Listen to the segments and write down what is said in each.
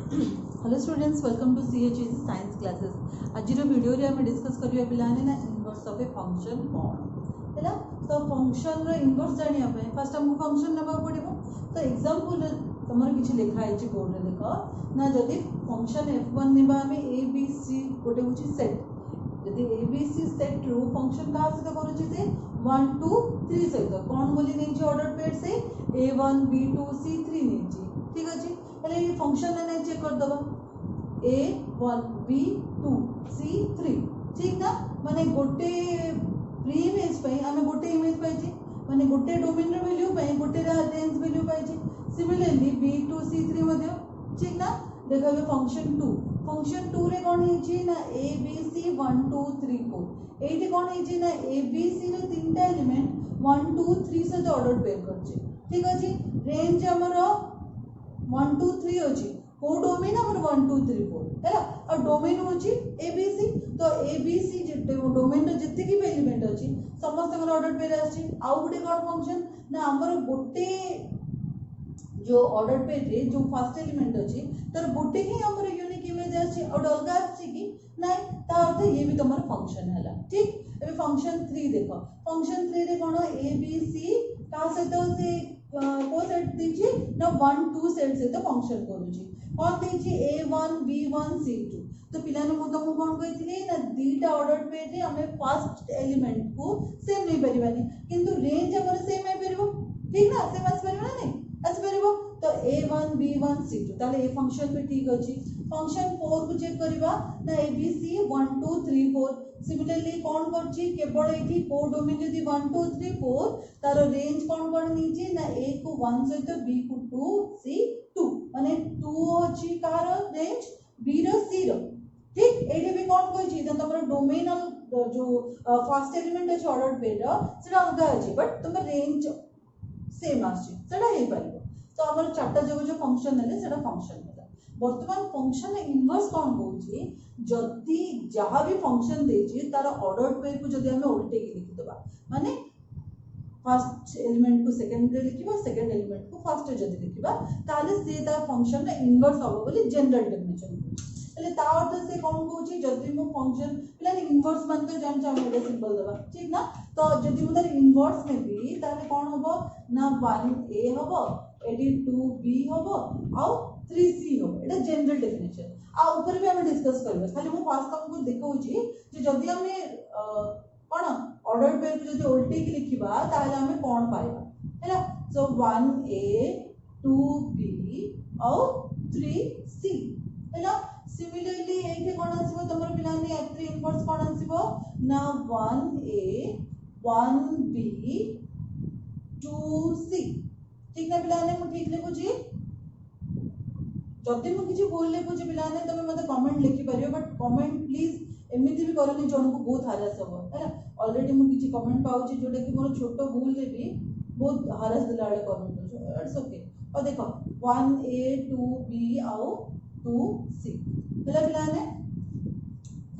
Hello students, welcome to CHEC science classes. आज video रे आम डिस्कस करिया पिलाने ना इनवर्स ऑफ ए फंक्शन कोन हैला। तो फंक्शन रो इनवर्स जानिया पे फर्स्ट हमको फंक्शन नबा पड़िबो। तो एग्जांपल तमर किछि लिखा है छि बोर्ड रे देखो ना, जदि फंक्शन f1 निबा हमें abc गोटे होछि सेट। यदि abc सेट रो फंक्शन का से करू छी से 1 2 3 सहित कोन बोली नै छी ऑर्डर पेयर से a1 b2 c3 नै छी। ठीक अछि, पहले ये फंक्शन ने चेक कर दबा a1 b2 c3। ठीक ना, माने गोटे प्री इमेज पे हमें गोटे इमेज पाई छी, माने गोटे डोमेन रो वैल्यू पे गोटे रेंज वैल्यू पाई छी। सिमिलरली b2 c3 मध्ये ठीक ना। देखबे फंक्शन 2 रे कोन हे छी ना abc 1 2 3 4। एठी कोन हे छी ना abc रो तीनटा एलिमेंट 1 2 3 से ऑर्डर पेयर कर छी। ठीक अछि, रेंज हमरो 1 2 3 अछि, को डोमेन हमर 1 2 3 4 हैला। और डोमेन होछि abc। तो abc जेते डोमेन रो जत्ते की एलिमेंट अछि समस्त हमर ऑर्डर पेयर अछि। आउ गुटे कोन फंक्शन ना हमर गोटे जो ऑर्डर पेयर रे जो फर्स्ट एलिमेंट अछि तर गोटे ही हमर यूनिक इमेज अछि और अलगा अछि कि नै, ता अर्थ ये भी तमर फंक्शन हैला। ठीक, एबे फंक्शन 3 देखो, फंक्शन 3 रे कोन abc का से तो से को सेट दीजिए ना 1 2 सेट से तो फंक्शन करूची कौन दीजिए a1 b1 c2। तो पिलाने मु तुमको कोन कहिथिले ना दीटा ऑर्डर पेयर रे हमें फर्स्ट एलिमेंट को सेम नहीं परिबानी, किंतु रेंज हमर सेम है परिबो। ठीक ना, सेम आस परिबो ना नहीं आस परिबो। तो a1 b1 c2 ताले ए फंक्शन पे ठीक अछि। फंक्शन 4 को चेक करबा ना abc 1 2 3 4। सिमिलरली कोन करछि केवल एठी को डोमेन यदि 1 2 3 4 तारो रेंज कोन कोन नीचे ना a को 1 सहित b को 2 c 2 माने 2 अछि कार रेंज b रो c रो। ठीक, एठी भी कोन कहछि त तमरो डोमेनल जो फर्स्ट एलिमेंट अछि ऑर्डर पेयर रो सेटा अलगा अछि, बट तम रेंज सेम आछि सेटा हे परिबो। तो हमर चारटा जो फंक्शन है सेटा फंक्शन है। वर्तमान फंक्शन इनवर्स कोन होछि, जदि जहां भी फंक्शन देछि तार ऑर्डर पेयर को जदि हमें उल्टे की लिखि दबा, माने फर्स्ट एलिमेंट को सेकंड रे लिखिबा, सेकंड एलिमेंट को फर्स्ट रे जदि लिखिबा ताले से ता फंक्शन रे इनवर्स होबो बोली जनरल डेफिनेशन એટલે ता अर्थ से कोन होछि जदि मो फंक्शन प्लान इनवर्स मान तो जान चाहो एटा सिंपल दबा। ठीक ना, तो जदि उधर इनवर्स में भी ताले कोन होबो ना 1a होबो, एडी 2b होबो और 3c होबो। एटा जनरल डेफिनेशन आ ऊपर भी हम डिस्कस करबे। खाली मो पास तुमको देखौछि जे जदि हमें कोन ऑर्डर पेयर को जदि उल्टे की लिखिबा ताले हमें कोन पाइबा हैला। सो 1a 2b और 3c हैला। सिमिलरली एठी कोन आसीबो तमर पिलाने f3 इनवर्स कोन आसीबो ना 1a 1b 2c। ठीक ना पिलाने, मु ठीक लिखु छी। जदि मु किछि बोल लिखु छी पिलाने तमे मते कमेंट लिखि परियो, बट कमेंट प्लीज एमिति भी करनी जन को बहुत हरास हो हैला। ऑलरेडी मु किछि कमेंट पाउछि जोटा कि मोर छोटो भूल रे भी बहुत हरास दिला रे कमेंट हो, इट्स ओके। और देखो 1a 2b और 2c हैला पिलाने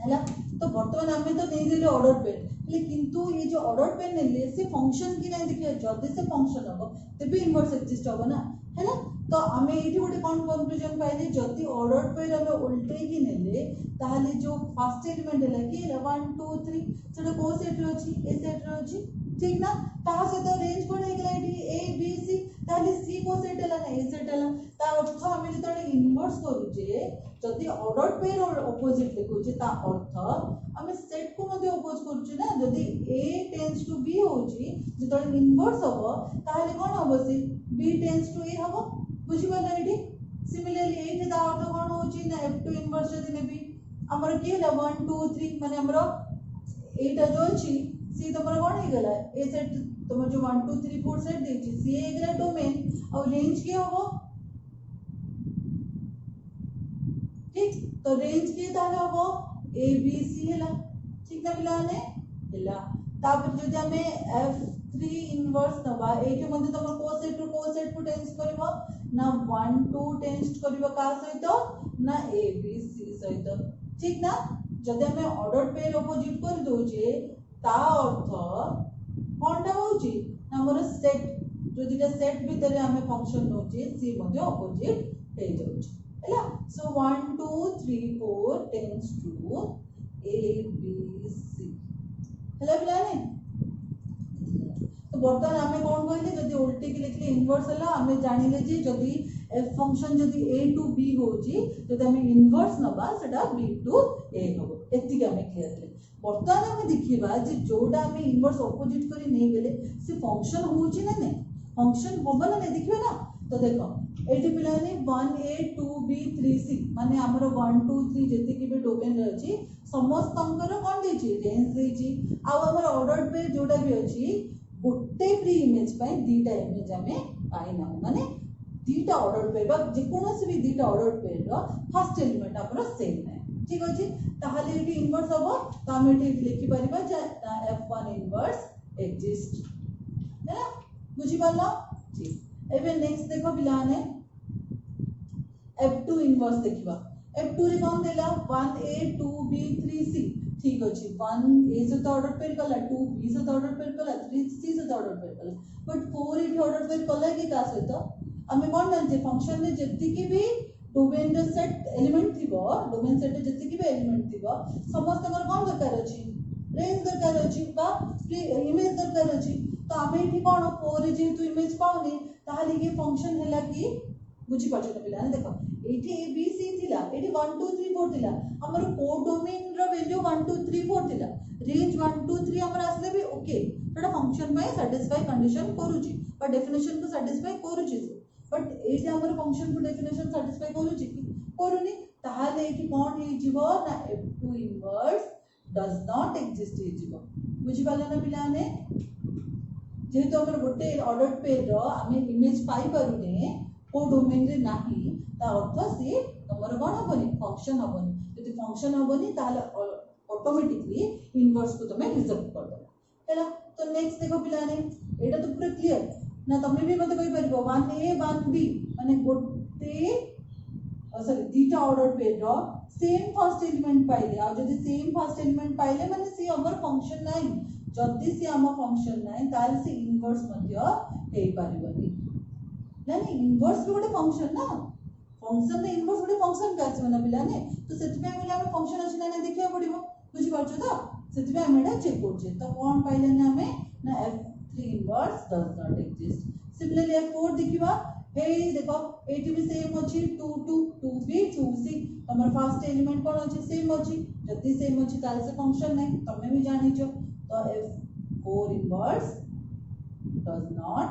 हैला। तो वर्तमान हमें तो नहीं दिले ऑर्डर पेयर, किंतु ये जो ऑर्डर पेयर नेले से फंक्शन की नहीं देखिए, जदि से फंक्शन हो तबे इनवर्स एक्जिस्ट हो ना हैला। तो हमें एठी गोटे कोन कंक्लूजन पाइले जदि ऑर्डर पेयर हमें उल्टे की नेले ताले जो फर्स्ट एलिमेंट हैला कि 1 2 3 सेटा को सेट रे अछि ए सेट रे अछि। ठीक ना, ताहा से तो रेंज कोन हे गेला एठी a b c, ताले c को सेट हैला ना ए सेट हैला। ता अर्थ हमें जतले इनवर्स करू जे जदि ऑर्डर पेयर और ऑपोजिट लिखु जे ता अर्थ हमें सेट को मध्ये अपोज करू जे ना। जदि a टेंड्स टू b होची जतले इनवर्स होबो ताले कोन होबो से b टेंड्स टू a होबो। बुझिबा ना एठी। सिमिलरली एठी ता अर्थ कोन होची ना f2 इनवर्स जदि नेबी हमर के हैला 1 2 3 माने हमरो एटा जो अछि सी तमरो कोन हे गेला ए सेट तमर जो 1 2 3 4 सेट देछि सी हे गेला डोमेन और रेंज के होबो। ठीक, तो रेंज के ताले होबो a b c हैला। ठीक ना पिलाने हैला। तापर जदि हमें f3 इनवर्स नबा एठी मध्ये तमर को सेट को टेंस करबो ना 1 2 टेंस करबो का सहित ना a b c सहित। ठीक ना, जदि हमें ऑर्डर पेयर अपोजिट कर दोजे ता अर्थ कोनटा होची ना हमर सेट जो दिटा सेट भीतर हमें फंक्शन होची सी मध्ये अपोजिट हे जाउची हैला। So 1 2 3 4 tends to A B C हेला पिलाने तो बर्तमान आमे कौन कहले जदि उल्टी के लिखले इनवर्स हला आमे जानिले जे जदि एफ फंक्शन जदि a टू b होची जदि आमे इनवर्स नबा सेटा b टू a होबो एति के आमे क्लियर ले बर्तमान आमे देखिबा जे जोडा आमे इनवर्स ऑपोजिट करी नै गेले से फंक्शन होची ना नै फंक्शन होबो ना नै देखिबे ना तो देखो एटी पिलाने 1a 2b 3c माने हमरो 1 2 3 जति के भी डोमेन रे अछि समस्त अंकर कोन देछि रेंज देछि आ हमर ऑर्डर पे जोडा भी अछि गोटे फ्री इमेज पाई दीटा इमेज हमें पाई ना माने दीटा ऑर्डर पेयर बा जे कोनोसी भी दीटा order pair row first element हमर सेम है ठीक अछि ताहाले एटी इनवर्स हबो त हम एटी लिखि परिबा जे f1 इनवर्स एग्जिस्ट है ना बुझि पाला ठीक एबे नेक्स्ट देखो पिलाने f2 इनवर्स देखिबा f2 रे कोन देला 1a 2b 3c ठीक अछि 1a से तो ऑर्डर पेयर कला 2b से तो ऑर्डर पेयर कला 3c से तो ऑर्डर पेयर कला बट 4 इट ऑर्डर पेयर कला कि का से तो हमें कोन जानते फंक्शन में जति की भी डोमेन रो सेट एलिमेंट थिबो डोमेन सेट जति की भी एलिमेंट थिबो समस्त कर कोन दरकार अछि रेंज दरकार अछि बा इमेज दरकार अछि तो हमें एठी कोन 4 रे जेतु इमेज पाउनी ताहाली के फंक्शन हैला कि बुझी पाछो तो पिलाने देखो एठी a b c थिला एठी 1 2 3 4 थिला हमर कोड डोमेन रो वैल्यू 1 2 3 4 थिला रेंज 1 2 3 हमर आसले भी ओके एटा फंक्शन में सैटिस्फाई कंडीशन करूची पर डेफिनेशन को सैटिस्फाई करूची बट एठी हमर फंक्शन को डेफिनेशन सैटिस्फाई करूची करूनी ताहाले एठी कोन हे जिवो ना f2 inverse does not exist हे जिवो बुझी पाला ना पिलाने जेहेतु हमर गोटे ऑर्डर पेयर रो हमें इमेज पाई परुने को डोमेन रे नाही ता अर्थ से तमर कोन हबनी फंक्शन हबनी यदि फंक्शन हबनी ताले ऑटोमेटिकली इनवर्स को तमे रिजेक्ट कर दो हैला तो नेक्स्ट देखो पिलाने एटा तो पूरा क्लियर ना तमे भी मते कहि परबो 1a 1b माने गोटे सॉरी दीटा ऑर्डर पेयर रो सेम फर्स्ट एलिमेंट पाइले आ जदि सेम फर्स्ट एलिमेंट पाइले माने सी हमर फंक्शन नाही जदि सी हम फंक्शन नाही ताले से इनवर्स मध्य हे पारिबनी नहीं इनवर्स भी गोटे फंक्शन ना फंक्शन ने इनवर्स गोटे फंक्शन का अछि माने पिला ने तो सेति पे हम फंक्शन अछि ना देखिया पड़िबो बुझि पाछो तो सेति पे हम एटा चेक करछे तो कोन पाइले ना हमें ना f3 inverse does not exist similarly f4 देखिबा हे देखो एटी भी सेम अछि 2 2 2b 2c हमर फर्स्ट एलिमेंट कोन अछि सेम अछि जति सेम अछि ताले से फंक्शन नै तमे भी जानि छ तो f4 इनवर्स डज नॉट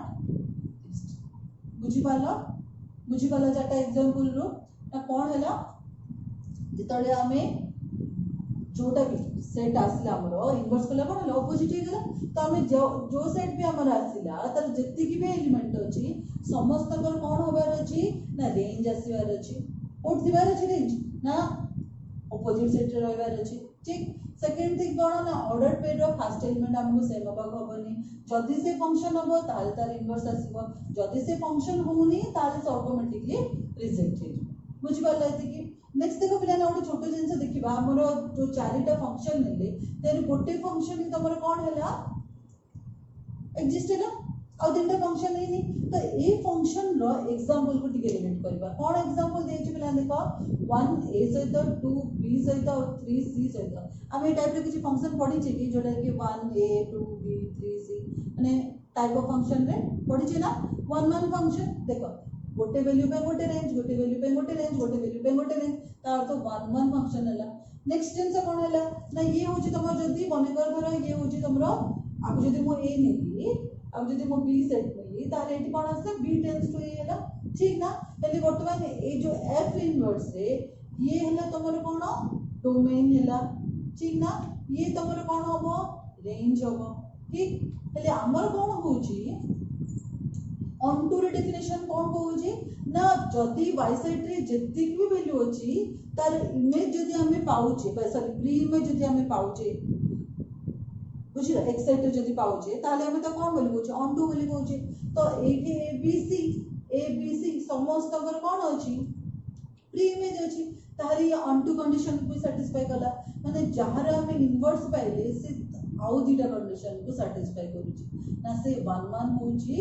बुझी पाला जाटा एग्जांपल रो ना कोन हैला जितळे हमें जोटा भी सेट आसला हमरो इनवर्स कला कोन ऑपोजिट हे गेला तो हमें जो सेट भी हमर आसिला तर जति की भी एलिमेंट अछि समस्त कर कोन होबार अछि ना रेंज आसीबार अछि कोड दिबार अछि रेंज ना ऑपोजिट सेट रे रहबार अछि ठीक सेकंड थिंग कोन ना order pair row first element हमको सेम होबा होबनी जदि से फंक्शन होबो ताले तार इनवर्स आसीबो जदि से फंक्शन होउनी ताले से ऑटोमेटिकली रिजेक्ट हे बुझि पाला कि नेक्स्ट देखो पिलाने ओटे छोटो जिंस देखिबा हमरो जो चारिटा फंक्शन नेले तेरे गोटे फंक्शन ही तमरो कोन हैला एग्जिस्ट हैला आ तीनटा फंक्शन नहीं तो ए फंक्शन रो एग्जांपल को टिके रिलेट करबा कोन एग्जांपल देछि पिलाने देखो 1a सहित 2b सहित और 3c सहित हम ए टाइप रे किछि फंक्शन पढी छी कि जोटा कि 1a 2b 3c माने टाइप ऑफ फंक्शन रे पढी छी ना वन फंक्शन देखो गोटे वैल्यू पे गोटे रेंज गोटे वैल्यू पे गोटे रेंज गोटे वैल्यू पे गोटे रेंज तार तो वन फंक्शन हला नेक्स्ट टेंस कोन हला ना ये होची तमर जदी बनेकर धर ये होची तमरो अब जदी मो a नेली अब जदी मो b सेट नेली ताले एटी कोन आसे b टेंस टू a हला ठीक ना पहले वर्तमान ए जो f इनवर्स रे ये हला तमरो कोन डोमेन हला ठीक ना ये तमरो कोन होबो रेंज होबो ठीक पहले हमर कोन होची ऑनटू रे डेफिनेशन कोन कहूची ना जदी y सेट रे जति भी वैल्यू अछि तार इमेज जदी हमें पाउचे सॉरी प्री इमेज जदी हमें पाउचे बुझी x सेट रे जदी पाउचे ताले हमें तो कोन वैल्यू कहूचे ऑनटू वैल्यू कहूचे तो abc समस्त कर कोन अछि प्री इमेज अछि तार ये ऑनटू कंडीशन को सैटिस्फाई कला माने जहार हमें इनवर्स पाइले से आउ दीटा कंडीशन को सैटिस्फाई करूची ना से 1 1 होची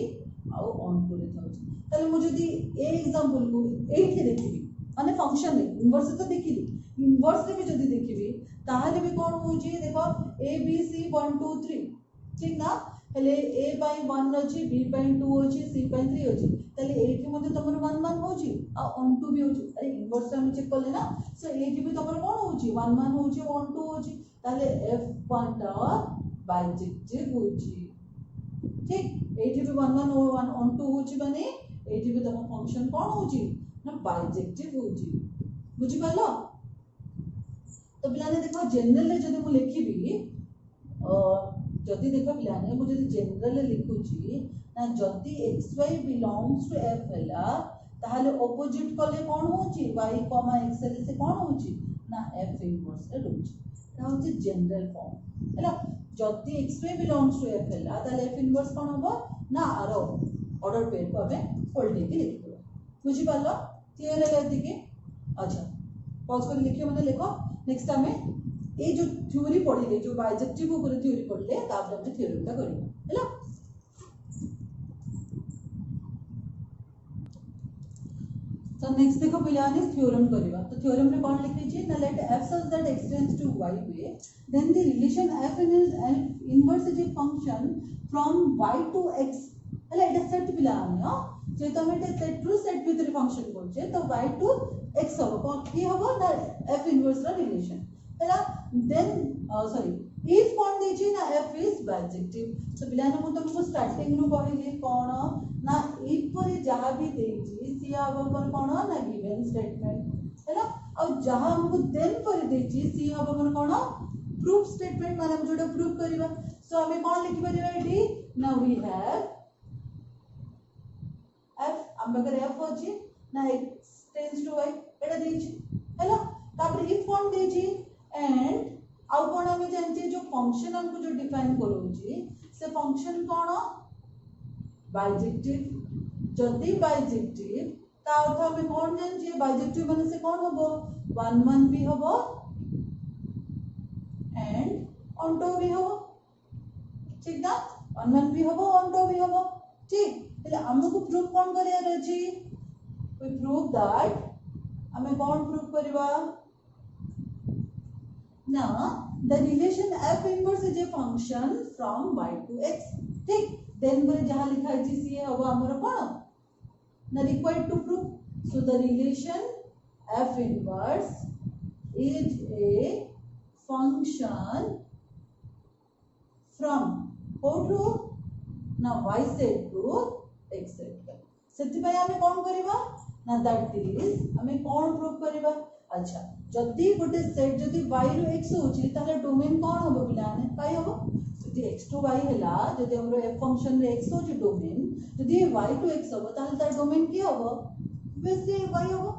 आउ ऑन टू रे थाउची ताले मु जदी ए एग्जांपल को एठी देखिबी माने फंक्शन रे इनवर्स तो देखिली इनवर्स रे भी जदी देखिबी ताहाले भी कोन होची देखो ए बी सी 1 2 3 ठीक ना हेले ए बाय 1 अछि बी बाय 2 अछि सी बाय 3 अछि तले एठी मध्ये तमर 1 1 होची आ 1 2 भी होची अरे इनवर्स हम चेक करले ना सो एठी भी तमर कोन होची 1 1 होची 1 2 होची तले f1 टा बाइजेक्टिव होची ठीक एठी भी 1 1 1 2 होची माने एठी भी तम फंक्शन कोन होची ना बाइजेक्टिव होची बुझी पालो तो पिलाने देखो जनरल रे जदी मु लिखिबी जदी देखो पिलाने मु जदी जनरल रे लिखुची ना जदी xy बिलोंग्स टू f हला ताहाले ऑपोजिट कले कोन होची y, x से कोन होची ना f इनवर्स रे होची एटा होची जनरल फॉर्म हला जदी xy बिलोंग्स टू f हला ताहाले f इनवर्स कोन होबो ना आरो ऑर्डर पेयर को हमें फोल्ड के लिखबो बुझी पालो क्लियर है एति के अच्छा पॉज कर लिखियो मने लिखो नेक्स्ट हमें ये जो थ्योरी पढ़िले जो बाइजेक्टिव ऊपर थ्योरी पढ़ले तापर हम थ्योरम का करियो हैला तो नेक्स्ट देखो पिलाने थ्योरम करबा तो थ्योरम रे कोन लिखै छी ना late f such that x tends to y way then the relation f inverse is a function from y to x हैला एटा सेट पिलाने हो जे तमे सेट टू सेट भीतर फंक्शन बोलछे तो y to x हो कोन की होबो ना f इनवर्स रा रिलेशन हैला देन सॉरी इफ कोन देछि ना f इज बाइजेक्टिव तो पिलाने मु तुमको स्टार्टिंग नु कहिली कोन ना इफ पर जहां भी देछि सी हबो पर कोन ना गिवन स्टेटमेंट हैला और जहां हमको देन पर देछि सी हबो पर कोन प्रूफ स्टेटमेंट माने हम जोटा प्रूफ करबा सो हमें कोन लिखि परिबा एठी ना वी हैव f हम अगर f होछि ना x टेंड्स टू y एटा देछि हैला तापर इफ कोन देछि एंड आउ कोन हमें जानछि जो फंक्शन हमको जो डिफाइन करोछि से फंक्शन कोन बाइजेक्टिव जदी बाइजेक्टिव ता अर्थ हमें कोन जानछि बाइजेक्टिव माने से कोन होबो 1 1 भी होबो एंड ऑन टू भी होबो ठीक ना 1 1 भी होबो ऑन टू भी होबो ठीक એટલે हमको प्रूफ कोन करिया अछि वी प्रूव दैट हमें कोन प्रूफ करबा ना the relation f inverse is a function from y to x ठीक देन पर जहां लिखा है जी सी होबो हमर कोन ना required to proof so the relation f inverse is a function from how to ना y set to x set सेति भाई हमें कोन करबा ना दैट इज हमें कोन प्रूफ करबा अच्छा जदी गोटे सेट जदी y रो x होची ताले डोमेन कोन होबो पिलाने काई होबो जदी x टू y हैला जदी हमरो f फंक्शन रे x होची डोमेन जदी y टू x होबो ताले तार डोमेन की होबो वैसे y होबो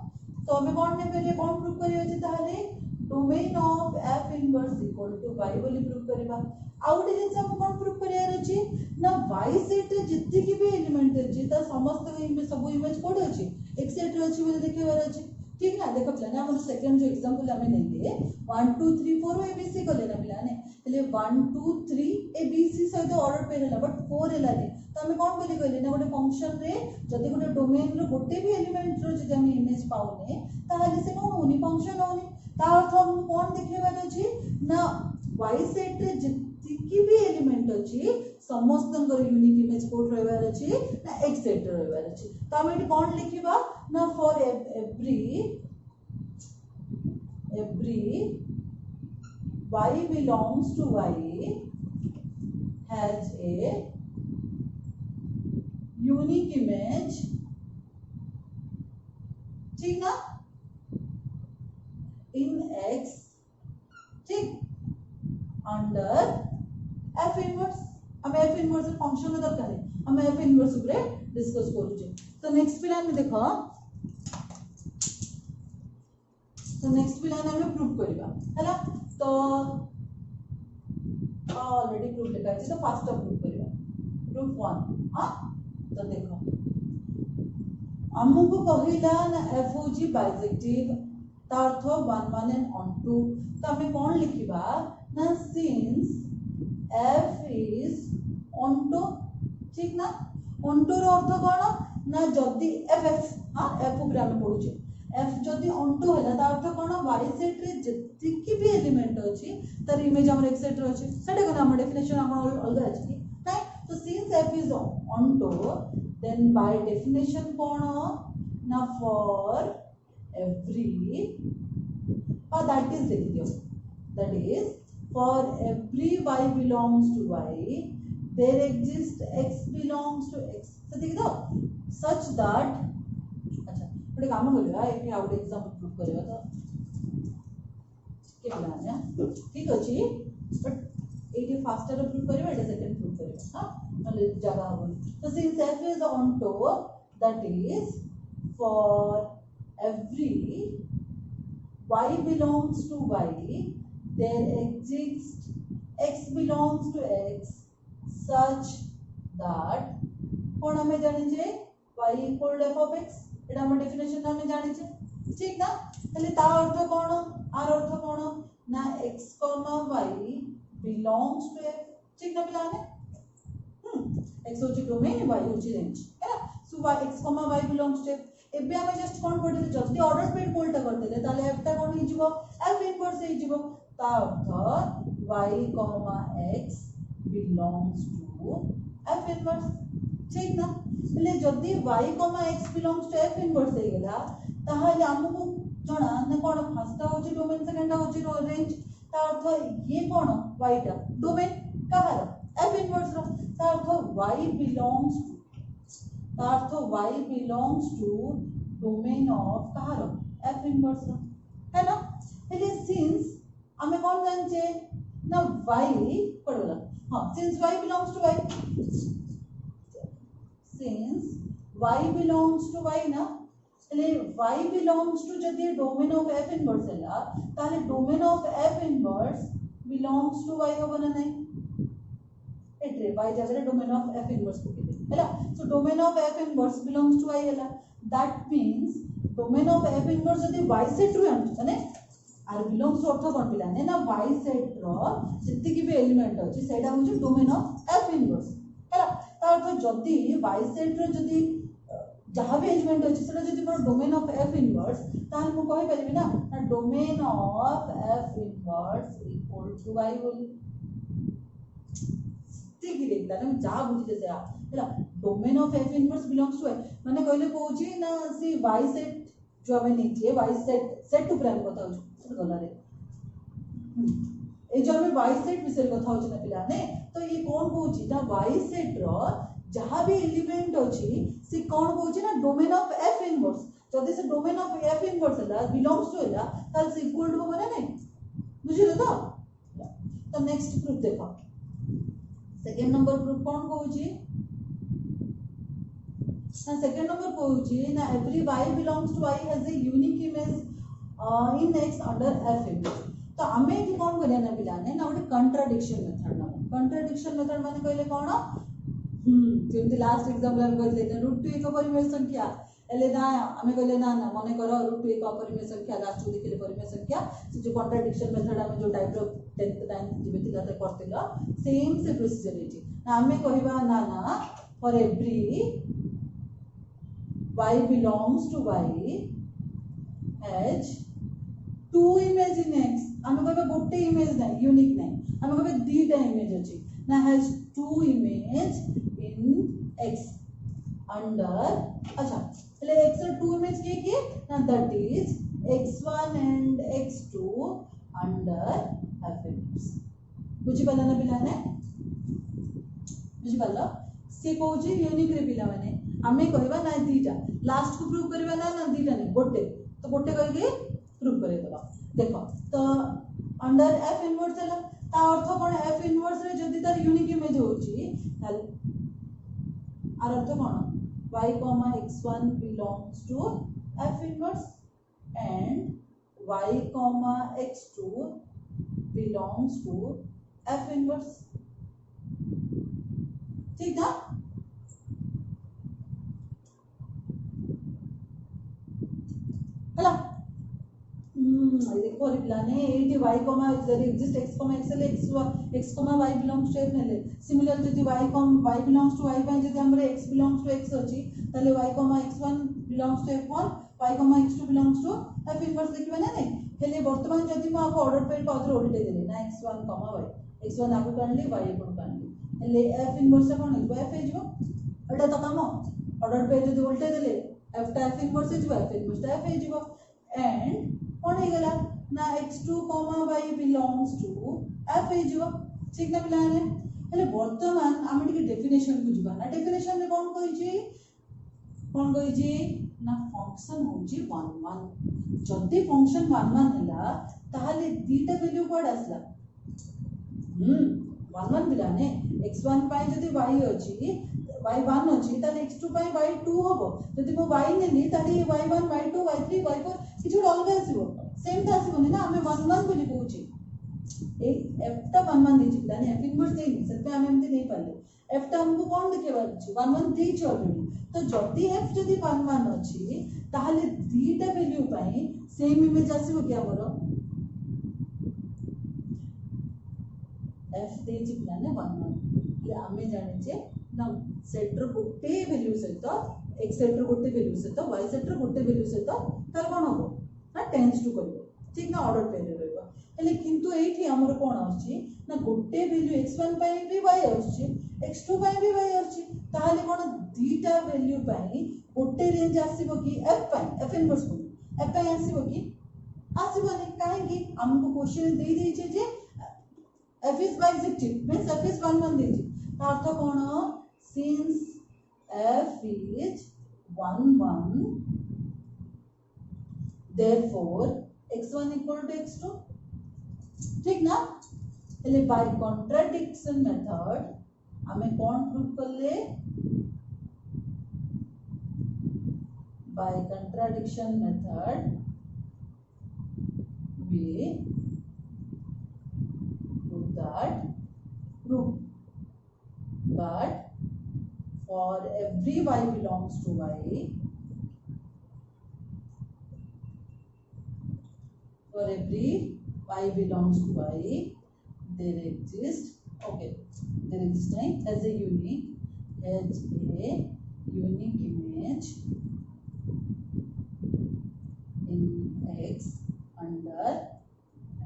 तो हमें कोन ने पहले कोन प्रूफ करियो छै ताले domain of f inverse equal to y बोली प्रूफ करबा आउट जिन सब कोन प्रूफ करिया अछि ना y सेट रे जितती की भी एलिमेंट अछि त समस्त इमेज सब इमेज कोड अछि x सेट रे अछि बोली देखेबार अछि ठीक ना देखो पिलाने हमर सेकंड जो एग्जांपल हमें नेले 1 2 3 4 abc को लेना पिलाने ले 1 2 3 abc सहित ऑर्डर पे हैला बट 4 हैला ने तो हमें कोन बोली कहले ना गोटे फंक्शन रे जदी गोटे डोमेन रो गोटे भी एलिमेंट रो जदी हम इमेज पाउने ताहाले से कोन होनी फंक्शन होनी ता अर्थ हम कोन देखेबार अछि ना y सेट रे जितकी भी एलिमेंट अछि समस्त यूनिक इमेज कोड रहबार अछि ना x सेट रहबार अछि तो हम एटी कोन लिखिबा ना for every y belongs to y has a unique image ठीक ना in x ठीक अंडर f इनवर्स हमें f इनवर्स फंक्शन दरकार है हमें f इनवर्स ऊपर डिस्कस करू जे तो नेक्स्ट पिलान में देखो तो नेक्स्ट पिलान हमें प्रूफ करबा हैला तो ऑलरेडी प्रूफ लिखा है तो फर्स्ट प्रूफ करबा प्रूफ 1 हां तो देखो हमको कहिला ना f होजी बाइजेक्टिव ता अर्थ 1 1 एंड ऑन टू तो हमें कौन लिखिबा ना सिंस f इज onto ठीक ना onto रो अर्थ कोन ना जदी f हां f ऊपर हम पढुचे f जदि onto हैला ता अर्थ कोन y सेट रे जतिकी भी एलिमेंट अछि तार इमेज हमर x सेट रे अछि सेटा कोन हमर डेफिनेशन हमर अलग अछि राइट तो since f is onto then by definition कोन ना for every that is लिख दियो that is for every y belongs to y there exists x belongs to x so देख दो such that गोटे काम करवा ये आउट एग्जांपल प्रूफ करवा तो के प्लान ठीक अछि बट एटी फास्टर प्रूफ करवा एटा सेकंड प्रूफ करवा हां नले जगह हो तो since f is onto that is for every y belongs to y there exists x belongs to x such that कोन हमें जानि जे y equal to f of x एटा हम डेफिनेशन हमें जानि छे ठीक ना तले ता अर्थ कोन आर अर्थ कोन ना x y belongs to f ठीक ना पिलाने x होची डोमेन y होची रेंज है ना सो y x y belongs to f एबे हमें जस्ट कोन पढले जल्दी ऑर्डर पेड बोल्टा कर देले ताले f ता कोन हि जिवो f इनवर्स हि जिवो ता अर्थ y x belongs to f inverse ठीक ना ले जदी y x belongs to f inverse हे गेला ताहाले हमकु जणा न कोन फर्स्ट होची डोमेन सेकंड होची रेंज ता अर्थ ये कोन y टा डोमेन कहार f inverse रो ता अर्थ y belongs to domain of Kahar f inverse रो है ना ले सिंस हमें कोन जानचे ना y पड़ला हां since y belongs to y since y belongs to y ना ले y belongs to जदि डोमेन ऑफ f इनवर्स हैला ताले domain of f inverse belongs to y होबा ना नहीं एट्रे y जगह डोमेन ऑफ f इनवर्स को केले हैला so domain of f inverse belongs to y हैला that means domain of f inverse जदि y सेट रो माने आर belongs to अर्थ कोन पिला ने ना y सेट रो जति की भी एलिमेंट अछि सेटा होची डोमेन ऑफ f इनवर्स हैला तार जदि y सेट रो जदि जहां भी एलिमेंट अछि सेटा जदि मोर डोमेन ऑफ f इनवर्स तार मु कहि परिबि ना domain of f inverse equal to y होल ठीक देखला ना जा बुझिले से हैला domain of f inverse belongs to y माने कहले कहूची ना सी y सेट जो हमें नीचे y सेट टू प्राइम बताउ से गला रे ए जो हमें y सेट विषय कथा होची ना पिला ने तो ये कौन कहूची ना y सेट रो जहां भी एलिमेंट अछि से कौन कहूची ना डोमेन ऑफ f इनवर्स जदि से डोमेन ऑफ f इनवर्स हला बिलोंग्स टू हला ताल से इक्वल टू होबा नहीं बुझिलो तो नेक्स्ट प्रूफ देखो सेकंड नंबर प्रूफ कौन कहूची ना सेकंड नंबर कहूची ना every y belongs to y has a unique image in x under f inverse तो हमें ये कौन करिया ना पिलाने ना ଗୋଟେ कंट्राडिक्शन मेथड ना कंट्राडिक्शन मेथड माने कहले कोन जेमति लास्ट एग्जांपल हम कहले √2 एक परिमेय संख्या एले ना हमें कहले ना ना माने करो √2 एक परिमेय संख्या लास्ट को देखले परिमेय संख्या से जो कंट्राडिक्शन मेथड हम जो टाइप रो 10th 9th जेमति लाते करतेला सेम से प्रोसीजर है ना हमें कहबा ना ना for every y belongs to y has two image in x हमें कहबे गोटे इमेज नै यूनिक नै हमें कहबे दीटा इमेज अछि ना has two image in x under अच्छा એટલે x ର टू इमेज के ना that is x1 and x2 under f image बुझी पाला ना पिलाने बुझी पाला से कहूची यूनिक रे पिला माने हमें कहबा ना दीटा लास्ट को प्रूव करबा ना ना दीटा नै गोटे तो गोटे कह के प्रूव करे दबा देखो तो अंडर f इनवर्स है ता अर्थ कोन f इनवर्स रे जदी तार यूनिक इमेज होची ताल आर अर्थ कोन y x1 belongs to f inverse and y x2 belongs to f inverse ठीक ना हला देखो रिप्लाने एटी y there exists x y belongs to f नेले सिमिलर जदी y belongs to y पय जदी हमरे x belongs to x अछि तले y x1 belongs to f1 y x2 belongs to f inverse लिखिबा ना नहीं हेले वर्तमान जदि म आपको ऑर्डर पेयर पाथरे उल्टे देले ना x1 y x1 आगु काढली y एपड काढली हेले f inverse कोन हिजो f हिजो एटा तो काम ऑर्डर पेयर जदि उल्टे देले f टा f inverse हिजो f inverse टा f हिजो एंड कोन हे गेला ना x2 y belongs to f हिजो ठीक ना पिलाने हेले वर्तमान आमे टिके डेफिनेशन को जिबा ना डेफिनेशन रे कोन कहि छी ना फंक्शन होची 1 1 जदि फंक्शन 1 1 हैला ताहाले दीटा वैल्यू कोड आसला 1 1 बिलाने x1 पाई जदि y अछि y1 अछि ताले x2 पाई y2 हबो जदि मो y नेली ताले y1 y2 y3 y4 किछु अलग आसीबो सेम त आसीबोनी ना हमें 1 1 बोली कहूची ए f टा 1 1 देछि बिलाने f इनवर्स देनी सत्य हमें एमती नहीं पाले f टा हमको कोन देखेबा अछि 1 1 देछि ऑलरेडी तो जदि f जदि 1 1 अछि ताहाले दीटा वैल्यू पाई सेम इमेज आसीबो कि हमरो f देछि बिलाने 1 1 ले हमें जानि जे ना सेट रो गोटे वैल्यू सहित x सेट रो गोटे वैल्यू सहित y सेट रो गोटे वैल्यू सहित तार कोन हो ना टेंस टू करबो ठीक ना ऑर्डर पेयर रहबो हेले किंतु एठी हमर कोन आछि ना गोटे वैल्यू x1 पाई भी y आछि x2 पाई भी y आछि ताहाले कोन दीटा वैल्यू पाई गोटे रेंज आसीबो कि f पाई f इनवर्स को f पाई आसीबो कि आसीबो नै काहे कि हमको क्वेश्चन दे दै छै जे f is bisective means f is 1 1 देछि अर्थ कोन since f is 1 1 therefore x1 equal to x2 ठीक ना हेले बाय कॉन्ट्राडिक्शन मेथड हमें कौन प्रूव करले by contradiction method we prove that for every y belongs to y for every y belongs to y there exists as a unique image in x under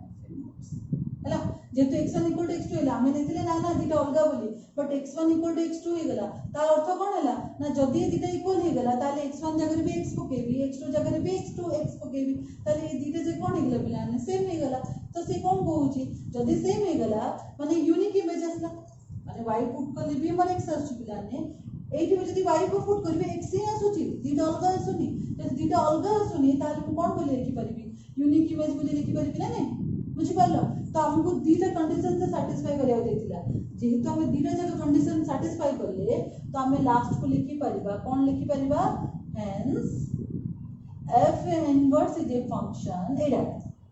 f inverse हैला जेतु x1 equal to x2 हैला हमें देथिले ना ना दिटा अलगा बोली but x1 equal to x2 हे गेला तार अर्थ कोन हैला ना जदी दिटा इक्वल हे गेला ताले x1 जगह भी x पकेबी x2 जगह भी x2 x पकेबी ताले ए दिटा जे कोन हे गेला बिलाने सेम हे गेला तो से कोन कहूची जदी सेम हे गेला माने यूनिक इमेज आसला माने y पुट करले भी हमर x आसु बिलाने एठी में जदी y को पुट करबे x ही आसुची दिटा अलगा आसुनी जदी दिटा अलगा आसुनी ताले को कोन बोली लिखि परिबी यूनिक इमेज बोली लिखि परिबी ना बुझी पालो तो हमको दीटा कंडीशन से सैटिस्फाई करिया देथिला जेहेतु हमें दीटा जगह कंडीशन सैटिस्फाई करले तो हमें लास्ट को लिखि परिबा कोन लिखि परिबा hence f inverse is a function एडा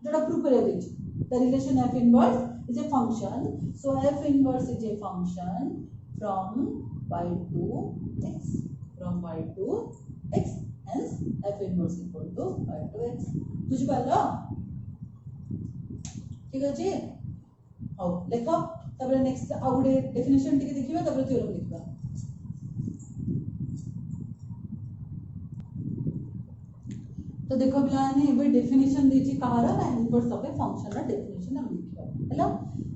जोड़ा प्रूव करिया देछि the relation f inverse is a function so f inverse is a function from y to x hence f inverse equal to y to x बुझी पालो ठीक अछि हो लेखो तबरे next आ गुडे डेफिनेशन टिके देखिबा तबरे थ्योरम लिखबा तो देखो बिलाने एबे डेफिनेशन देछि कहारा ना इनवर्स ऑफ ए फंक्शन रा डेफिनेशन हम लिखबा हैला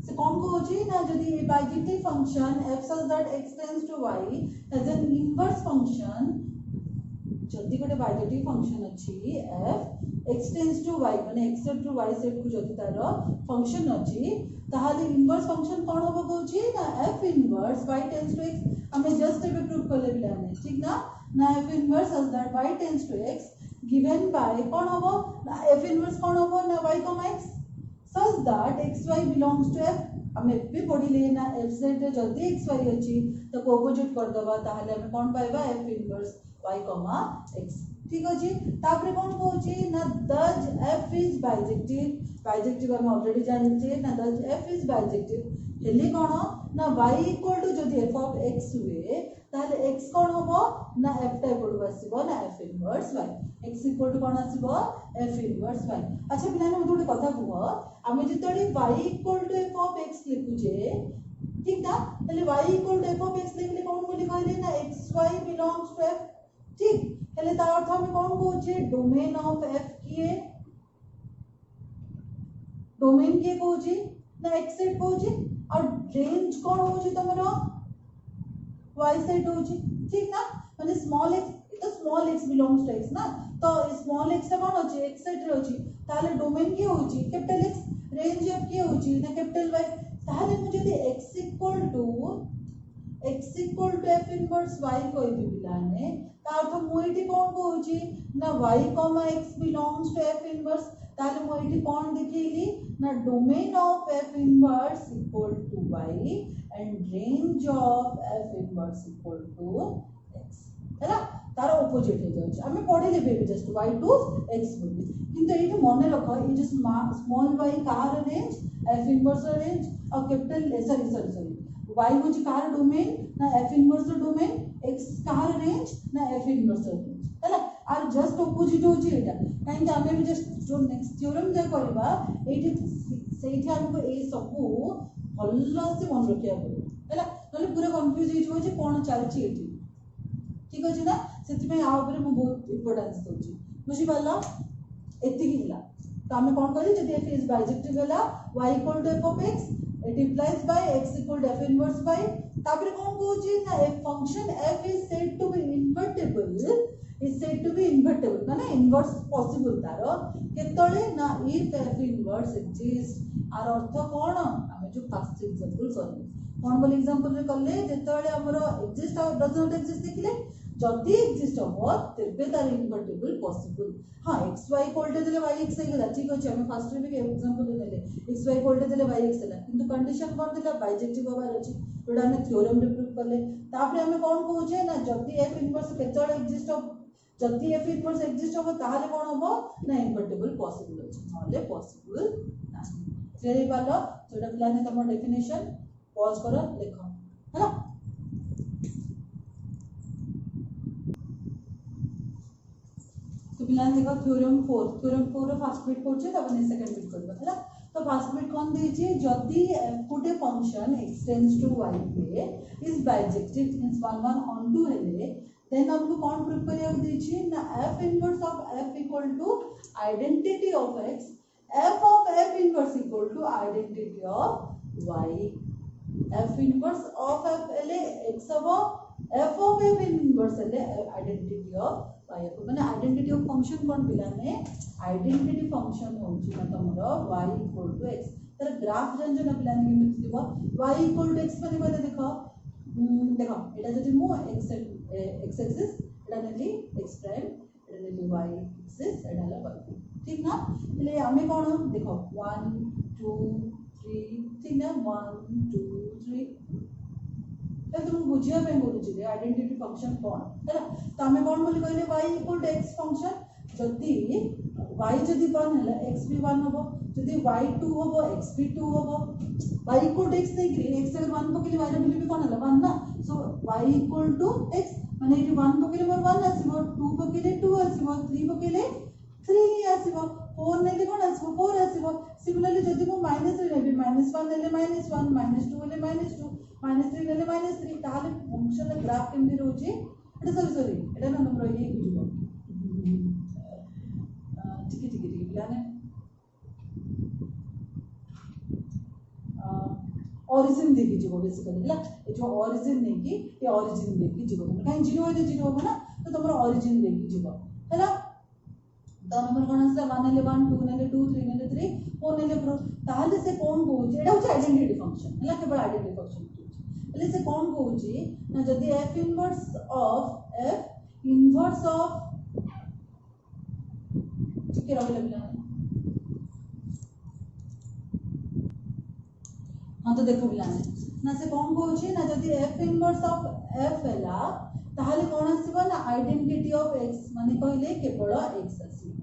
से कोन को होछि ना जदी a bijective function f such that x tends to y has an inverse function जदी गोटे बाइजेक्टिव फंक्शन अछि f x tends to y माने x set to y set को जदी तार फंक्शन अछि ताहाले इनवर्स फंक्शन कोन होबो कहूची ना f inverse y tends to x हमें जस्ट एबे प्रूव करले बिलाने ठीक ना f inverse as that y tends to x given by कोन होबो ना f इनवर्स कोन होबो ना y, x such that xy belongs to f हमें भी पढ़ी ले ना f सेट जदी xy अछि तो ऑपोजिट कर दबा ताहाले हमें कोन पाइबा f इनवर्स y, x ठीक अछि तापरे कोन कहूची ना दज f is bijective हम ऑलरेडी जानि छे ना दज f is bijective हेले कोन ना y इक्वल टू जदी f of x हुए ताले x कोन होबो ना f टाइप पडबो आसीबो ना f inverse y x equal to कोन आसीबो f इनवर्स y अच्छा बिलाने मते गोटे कथा कुहो हमें जतडी y equal to f of x लिखु जे ठीक ना हेले y equal to f of x लिखले कोन बोली कहले ना xy belongs to f ठीक हेले तार अर्थ हम कौन कहूचे डोमेन ऑफ एफ किए डोमेन किए कहूची ना एक्स सेट कहूची और रेंज कौन होची तमरो y सेट होची ठीक ना माने स्मॉल x तो small x belongs to x ना तो स्मॉल x से कौन होची x सेट रे होची ताले डोमेन की होची कैपिटल x रेंज ऑफ की होची ना कैपिटल y ताले मुझे दे x equal to f inverse y कोइबी पिलाने ता अर्थ मु एठी कोन कहूची ना y, x belongs to f inverse ताले मु एठी कोन देखैली ना domain of f inverse equal to y and range of f inverse equal to x हैला तार ऑपोजिट हो जाउछ हमें पढे लेबे जस्ट y टू x बोली किंतु एठी मने रखो ये जो small y car range f inverse range और कैपिटल सॉरी y होची कार डोमेन ना f inverse domain x car range ना f इनवर्स रेंज हैला आर जस्ट ऑपोजिट होची एटा काहे हमें भी जस्ट जो नेक्स्ट थ्योरम जे करबा एठी सेठी हमको ए सबु भल्ला से मन रखिया पड़ो हैला नले पूरा कंफ्यूज हे जो जे कोन चलची एठी ठीक अछि ना सेति में आ ऊपर मु बहुत इंपोर्टेंस दोची बुझी पाला एति हिला तो हमें कोन करी जदी f इज बाइजेक्टिव होला y equal to f of x it implies by x equal to f inverse by तापर कोन कहूची ना एक function f is said to be invertible is said to be invertible माने इनवर्स पॉसिबल तारो केतळे ना if f इनवर्स एक्जिस्ट आर अर्थ कोन हमें जो फर्स्ट एग्जांपल करले कोन बोल एग्जांपल रे करले जेतळे हमरो एक्जिस्ट और डज नॉट एक्जिस्ट देखिले जदी एक्जिस्ट हो तेबे तार इन्वर्टेबल पॉसिबल हां xy इक्वल टू देले yx हे गेला ठीक अछि हमें फर्स्ट रे भी एग्जांपल देले xy इक्वल टू देले yx हैला किंतु कंडीशन कोन देला बाइजेक्टिव होबार अछि जोडा हमें थ्योरम रे प्रूव करले तापर हमें कोन कहूचे ना जदी f इनवर्स केतळे एक्जिस्ट हो जदी f इनवर्स एक्जिस्ट हो ताले कोन होबो ना इन्वर्टेबल पॉसिबल अछि नले पॉसिबल नाही क्लियर हे पालो जोडा प्लान तम डेफिनेशन पॉज करो लिखो हैला तो प्लान देखो थ्योरम 4 रो फर्स्ट बिट करछे तब ने सेकंड बिट करबो हैला तो फर्स्ट बिट कोन देछि जदी f गुटे function x tends to y पे is bijective means 1 1 onto हेले देन हमको कौन प्रूव करिया दीजिए ना f inverse of f equal to identity of x f of f inverse equal to identity of y f inverse of f ले x अब f of f inverse ले identity of y को माने identity of function कोन पिलाने identity function होची ना तमरो y equal to x तर graph जन पिलाने केमिति दिबो y इक्वल टू x माने कोले देखो देखो एटा जदि मु x एक्सिस एटा नेली x प्राइम एटा नेली y एक्सिस एटा ला y ठीक ना ले हमें कोन देखो 1 2 3 ठीक ना 1 2 3 तो तुम बुझिया पे बोलु छी आइडेंटिटी फंक्शन कोन हैला तो हमें कोन बोली कहले y equal to x function जदी y जदी 1 हैला x भी 1 होबो जदी y 2 होबो x भी 2 होबो y इक्वल टू x नहीं कि x अगर 1 पकले y वैल्यू भी कोन हैला 1 ना सो y इक्वल टू x माने ये 1 पकले मोर 1 आसीबो 2 पकले 2 आसीबो 3 पकले 3 आसीबो 4 नेले कोन आसीबो 4 आसीबो सिमिलरली जदी मु माइनस रे लेबी -1 नेले -1 -2 नेले -2 -3 नेले -3 ताले फंक्शन ग्राफ केमदी रहउची एटा सॉरी एटा ना नंबर ये बुझिबो ठीक लाने ओरिजिन देखि जीवो बेसिकली हला ए जो ओरिजिन नै कि ये ओरिजिन देखि जीवो काहे 0 है 0 हो ना तो तमरो ओरिजिन देखि जीवो हला तो नंबर कोन आसला 1 नेले 1 2 नेले 2 3 नेले 3 4 नेले 4 ताले से कोन कहउची एटा होची आइडेंटिटी फंक्शन हला केवल आइडेंटिटी फंक्शन हले से कोन कहउची ना जदी f इनवर्स ऑफ ठीक है रहले बिना हां तो देखो बिलाने ना से कोन कहउची ना जदी f इनवर्स ऑफ f हैला ताहाले कोन आसीबो ना आइडेंटिटी ऑफ x माने कहले केवल x आसीबो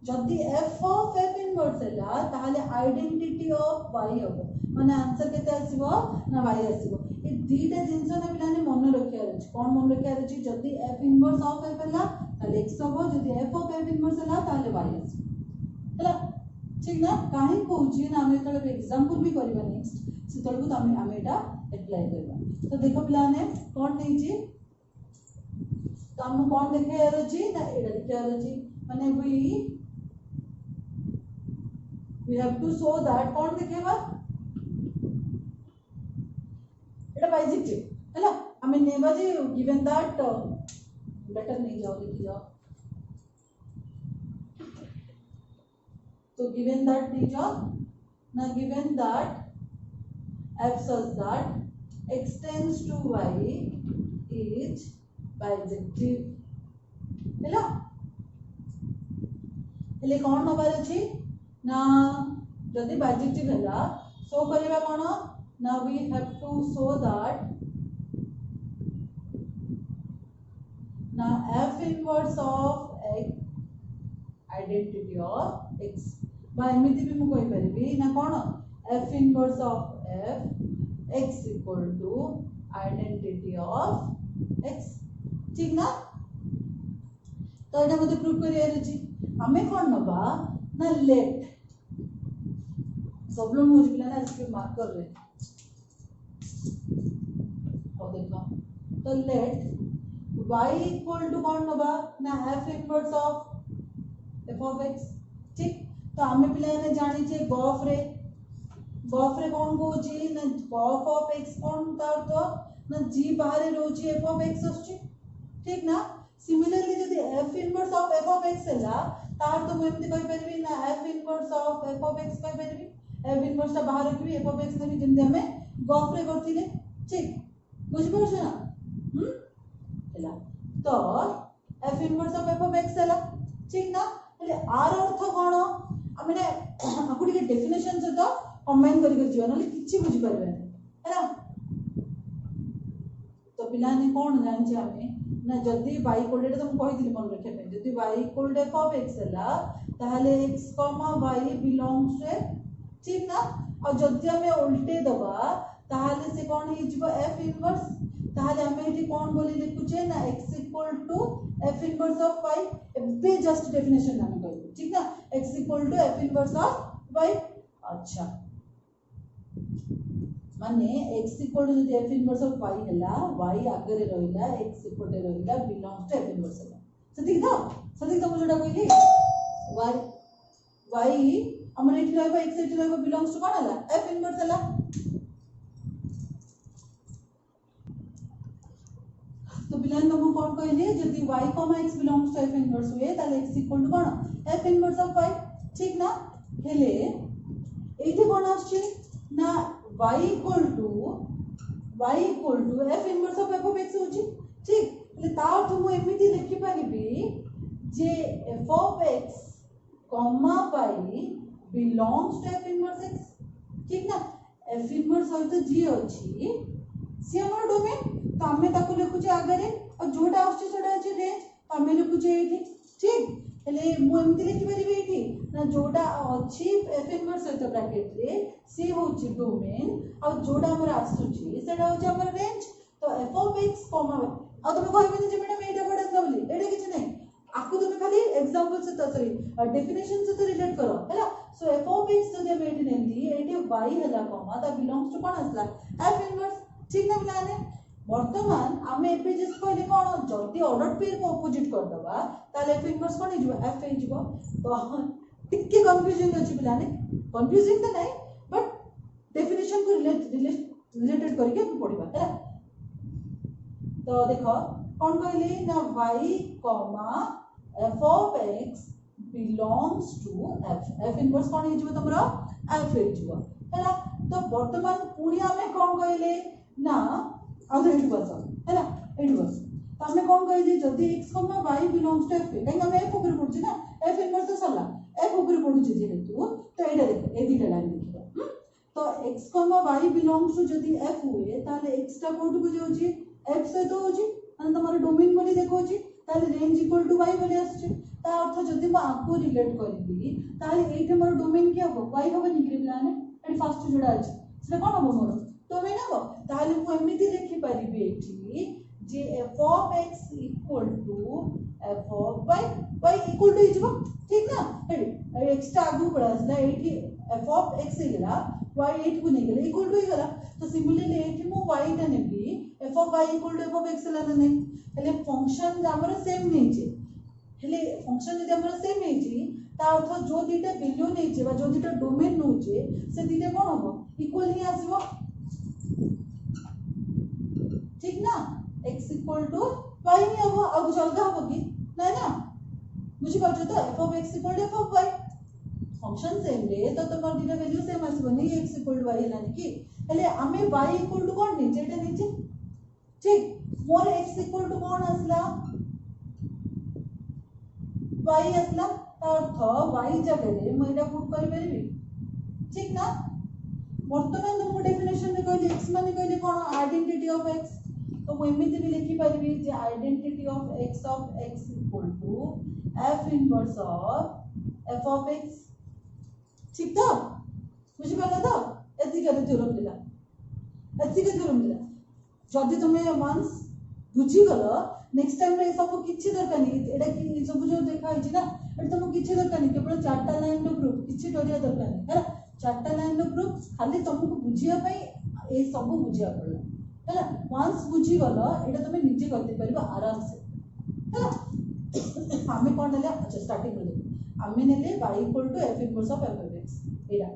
जदी f ऑफ f इनवर्स हैला ताहाले आइडेंटिटी ऑफ y होबो माने आंसर केते आसीबो ना y आसीबो ए दीटा जिंस ना बिलाने मन रखिया अछि कोन मन रखिया अछि जदी f इनवर्स ऑफ f हैला ताहाले x होबो जदी f ऑफ f इनवर्स हैला ताहाले y आसीबो हैला ठीक ना काहे कहउची ना हम तळे एग्जांपल भी करबा नेक्स्ट सेतळकु त हम एटा अप्लाई करबा तो देखो पिलाने कोन नै छी तो हम कौन देखार अच्छी ना एटा देखार अच्छी माने we have to show that कौन देखेबा एटा बाइजेक्टिव हैला हमें नेबा जे गिवन दैट लेटर नहीं जाओ लिखी जाओ तो given that नहीं जाओ ना given that f such that x tends to y is bijective हैला हेले कौन नबार अछि ना जदि बाइजेक्टिव हैला सो करबा कोन ना we have to show that ना f inverse of x identity of x बा एमिति भी मु कहि परबी ना कोन f inverse of f x equal to identity of x ठीक ना तो एटा मते प्रूव करिया अछि हमें कौन नबा ना लेट प्रॉब्लम हो जिला ना इसके मार्कर रे और देखो तो लेट y इक्वल टू कौन नबा ना f inverse of f of x ठीक तो हमें पिला ने जानि छे गॉफ रे कौन कहउची ना गॉफ ऑफ x कौन तार तो ना g बाहर रहउची f ऑफ x असची ठीक ना सिमिलरली जदि f inverse of f of x हैला तार तो एमती कहि परबी ना f inverse of f of x कहि परबी f इनवर्स ता बाहर रखबी f ऑफ x ने भी जेंते हमें गॉफ रे करथिले ठीक बुझ परछ ना हैला तो f inverse of f of x हैला ठीक ना हेले आर अर्थ कोन आमे आकुडी के डेफिनेशन से तो कंबाइन करि जियो नले किछि बुझि परबे हैला तो पिला ने कोन जानि छै हमें ना जदि y इक्वल टू तुम कहि दिली मन रखे पे जदि y equal to f of x हैला ताहले x y बिलोंग्स टू ठीक ना और जदि हमें उल्टे दबा ताहले से कोन हि जिवो f इनवर्स ताहले हमें एठी कोन बोली लिखु छै ना x equal to f inverse of y एबे जस्ट डेफिनेशन हम कहू ठीक ना x equal to f inverse of y अच्छा माने x इक्वल टू जदि f इनवर्स ऑफ y हैला y आगे रहिला x इक्वल टू रहिला बिलोंग्स टू f इनवर्स हैला सदी तो मुझे कहली y हमर एठी रहबा x एठी रहबा बिलोंग्स टू कोन हैला f इनवर्स हैला तो बिलान तुम कोन कहली जदि y x belongs to f inverse हुए ताले x इक्वल टू कोन f इनवर्स ऑफ y ठीक ना हेले एठी कोन आछी ना y equal to f inverse of f of x होची ठीक ले ता अर्थ मु एमिति लिखि परिबी जे f of x y belongs to f inverse x ठीक ना f इनवर्स सहित g अछि से हमर डोमेन तो हमें ताको लिखु जे आगरे और जोटा आछी सेटा अछि रेंज तो हमें लिखु जे एठी ठीक हेले मु एमिति लिखि परिबी एठी ना जोटा अछि f इनवर्स सहित ब्रैकेट रे से होची डोमेन और जोटा हमर आसुची सेटा होची हमर रेंज तो f ऑफ x और तुम कहबे जे मैडम एटा बडा बोली एटा किछ नै आकु तुम खाली एग्जांपल से तो सॉरी डेफिनेशन से तो रिलेट करो हैला सो f ऑफ x जदि हम एठी नेली एठी y हैला कॉमा ता बिलोंग्स टू कोन असला f इनवर्स ठीक ना मिलाने वर्तमान आमे एपे जस कहले कोन जदि ऑर्डर पेयर को अपोजिट कर दबा ताले f इनवर्स कोन हिजबो f हिजबो तो टिके कंफ्यूजिंग अछि मिलाने कंफ्यूजिंग त नै बट डेफिनेशन को रिलेटेड करके हम पढिबा हैला तो देखो कौन कहले ना y f of x belongs to f inverse कौन हिजबो तमरा f हिजबो हैला तो वर्तमान पुरी हमें कौन कहले ना आउट बस हैला एट बस तो हमें कौन कहले जदी x y belongs to f कहीं हमें f ऊपर पड़छ ना f इनवर्स तो सरला f ऊपर पड़छ जेहेतु तो एटा देखो ए दिटा लाइन देखिबा तो x y belongs to जदी f हुए ताले x टा कोड को जाउची f से तो होची अन तमार डोमेन बोली देखो छी ताले रेंज इक्वल टू y बोली आछी ता अर्थ जदी म आपको रिलेट करबी ताले एठी मोर डोमेन के हो y हो बनी ग्रिलाने एठी फर्स्ट जोडा अछि से कोन हो मोर डोमेन हो ताले मु एमिति लिखि परिबी एठी जे f of x equal to f of y y equal to हिजबो ठीक ना एक्स टा आगु पड़ा आसला एठी एफ ऑफ एक्स हे गेला वाई 8 को नहीं गेला इक्वल टू हे गेला तो सिमिलरली एठी मो वाई टा नेबी f of y equal to f of x ला नहीं हेले फंक्शन हमर सेम नहीं छे हेले फंक्शन यदि हमर सेम नहीं छी ता अर्थ जो दीटा वैल्यू नहीं छे बा जो दीटा डोमेन नो छे से दीटा कोन होबो इक्वल ही आसीबो ठीक ना x इक्वल टू y ही होबो आ कुछ अलग होबो कि नहीं ना बुझी पाछो तो f of x equal to f of y function same रे तो तमर दीटा वैल्यू सेम आसीबो नहीं x इक्वल टू y हेलानी कि हेले हमें y इक्वल टू कोन नीचे एटा नीचे ठीक मोर x इक्वल टू कोन आसला y आसला अर्थ y जगह रे मैं एटा पुट करि परिबी ठीक ना वर्तमान तुमको डेफिनेशन में कहले x माने कहले कोन आइडेंटिटी ऑफ x तो मैं एमिति भी लिखि परिबी जे identity of x equal to f inverse of f of x ठीक तो बुझि पाला तो एति करे थ्योरम दिला एति के थ्योरम दिला जदी तुमे वंस बुझी गलो नेक्स्ट टाइम रे सब किछि दरकार नहीं एडा कि सब जो देखा हिची ना एटा तुम किछि दरकार नहीं केवल चारटा लाइन नो प्रूफ किछि डरिया दरकार नहीं है चारटा लाइन नो प्रूफ खाली तुमको बुझिया पई ए सब बुझिया पड़ला हैला वंस बुझी गलो एटा तुमे निजे करते परबो आराम से हैला हमें कोन नेले अच्छा स्टार्टिंग में देखो हमें नेले y equal to f inverse of f of x एडा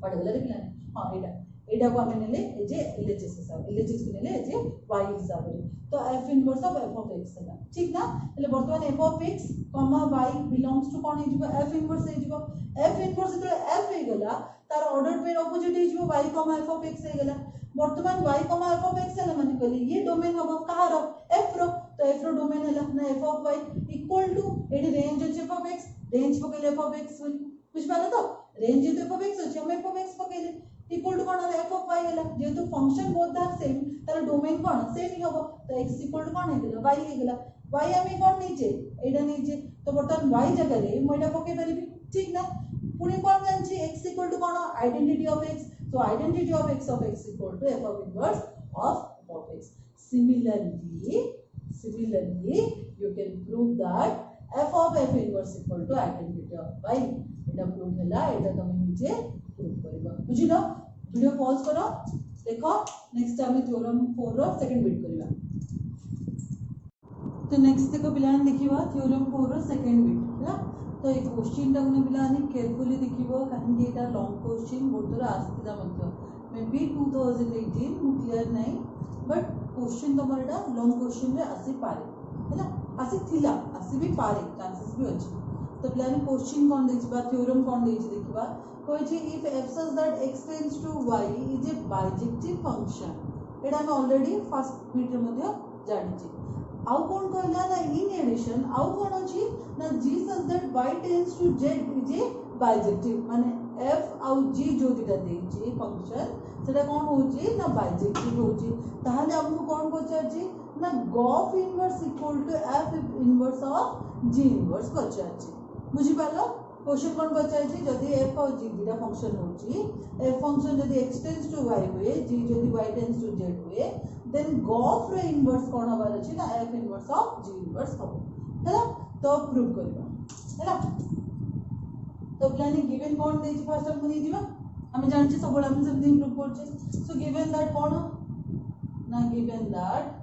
पढ़ गला देखला हां एडा एडा को हमें नेले ए जे LHS हिसाब LHS को नेले ए जे y हिसाब रे तो f inverse of f of x है ठीक ना એટલે वर्तमान f of x y belongs to कोन हिजबो f इनवर्स हिजबो f इनवर्स तो f हे गेला तार ऑर्डर पेयर ऑपोजिट हिजबो y f ऑफ x हे गेला वर्तमान y f ऑफ x है माने कहले ये डोमेन हबो कहार f रो तो f रो डोमेन हैला ना f of y equal to एडी रेंज अछि f ऑफ x रेंज पकेले f ऑफ x बुझ पाला तो रेंज जे f ऑफ x अछि हम f ऑफ x पकेले इक्वल टू कोन f ऑफ y हैला जेतु फंक्शन बोथ आर सेम तार डोमेन कोन सेम ही हबो तो x इक्वल टू कोन हे गेला y हे गेला y हमें कोन नीचे एडा नीचे तो वर्तमान y जगह रे मोइडा पके परिबी ठीक ना पुनी कोन जानछि x इक्वल टू कोन identity of x so identity of x equal to f of inverse of x similarly you can prove that f of f inverse equal to identity of y eta prove hela eta tame niche prove kariba बुझिलो video pause करो देखो next time theorem 4 रो second बिट करिवा तो next देखो पिलान देखिबा थ्योरम 4 रो सेकंड बिट हैला तो ये क्वेश्चन टा ने पिलानी केयरफुली देखिबो काहे एटा लॉन्ग क्वेश्चन बहुत थोड़ा आस्तिदा मध्य मे बी 2018 मु क्लियर नाही बट क्वेश्चन तमरटा लॉन्ग क्वेश्चन रे आसी पारे हैला आसी थिला आसी भी पारे चांसेस भी अछि तो पिलानी क्वेश्चन कोन देखिबा थ्योरम कोन देछि देखिबा कोइ जे if f such that x tends to y is a bijective function एटा हम ऑलरेडी फर्स्ट बिट रे मध्य जानि छी आउ कोन कहला ना इन एडिशन आउ कोन अछि ना g such that y tends to z is a bijective माने f आउ g जो दिटा देछि फंक्शन सेटा कोन होछि ना bijective होछि ताहाले हमहु कोन पचाछि ना gf inverse equal to f inverse of g inverse पचाछि बुझि पालो क्वेश्चन कोन पचाछि जदी f और g दिटा फंक्शन होछि f फंक्शन जदी x टेंड्स टू y हुए g जदी y टेंड्स टू z हुए देन gf रे इनवर्स कोन हबार अछि ना f inverse of g inverse हबो हैला तो प्रूव करबा हैला तो प्लानिंग गिवन कोन देछि फर्स्ट हम नै दिबा हम जान छी सब हम समथिंग प्रूव करछे सो गिवन दैट कोन ना given that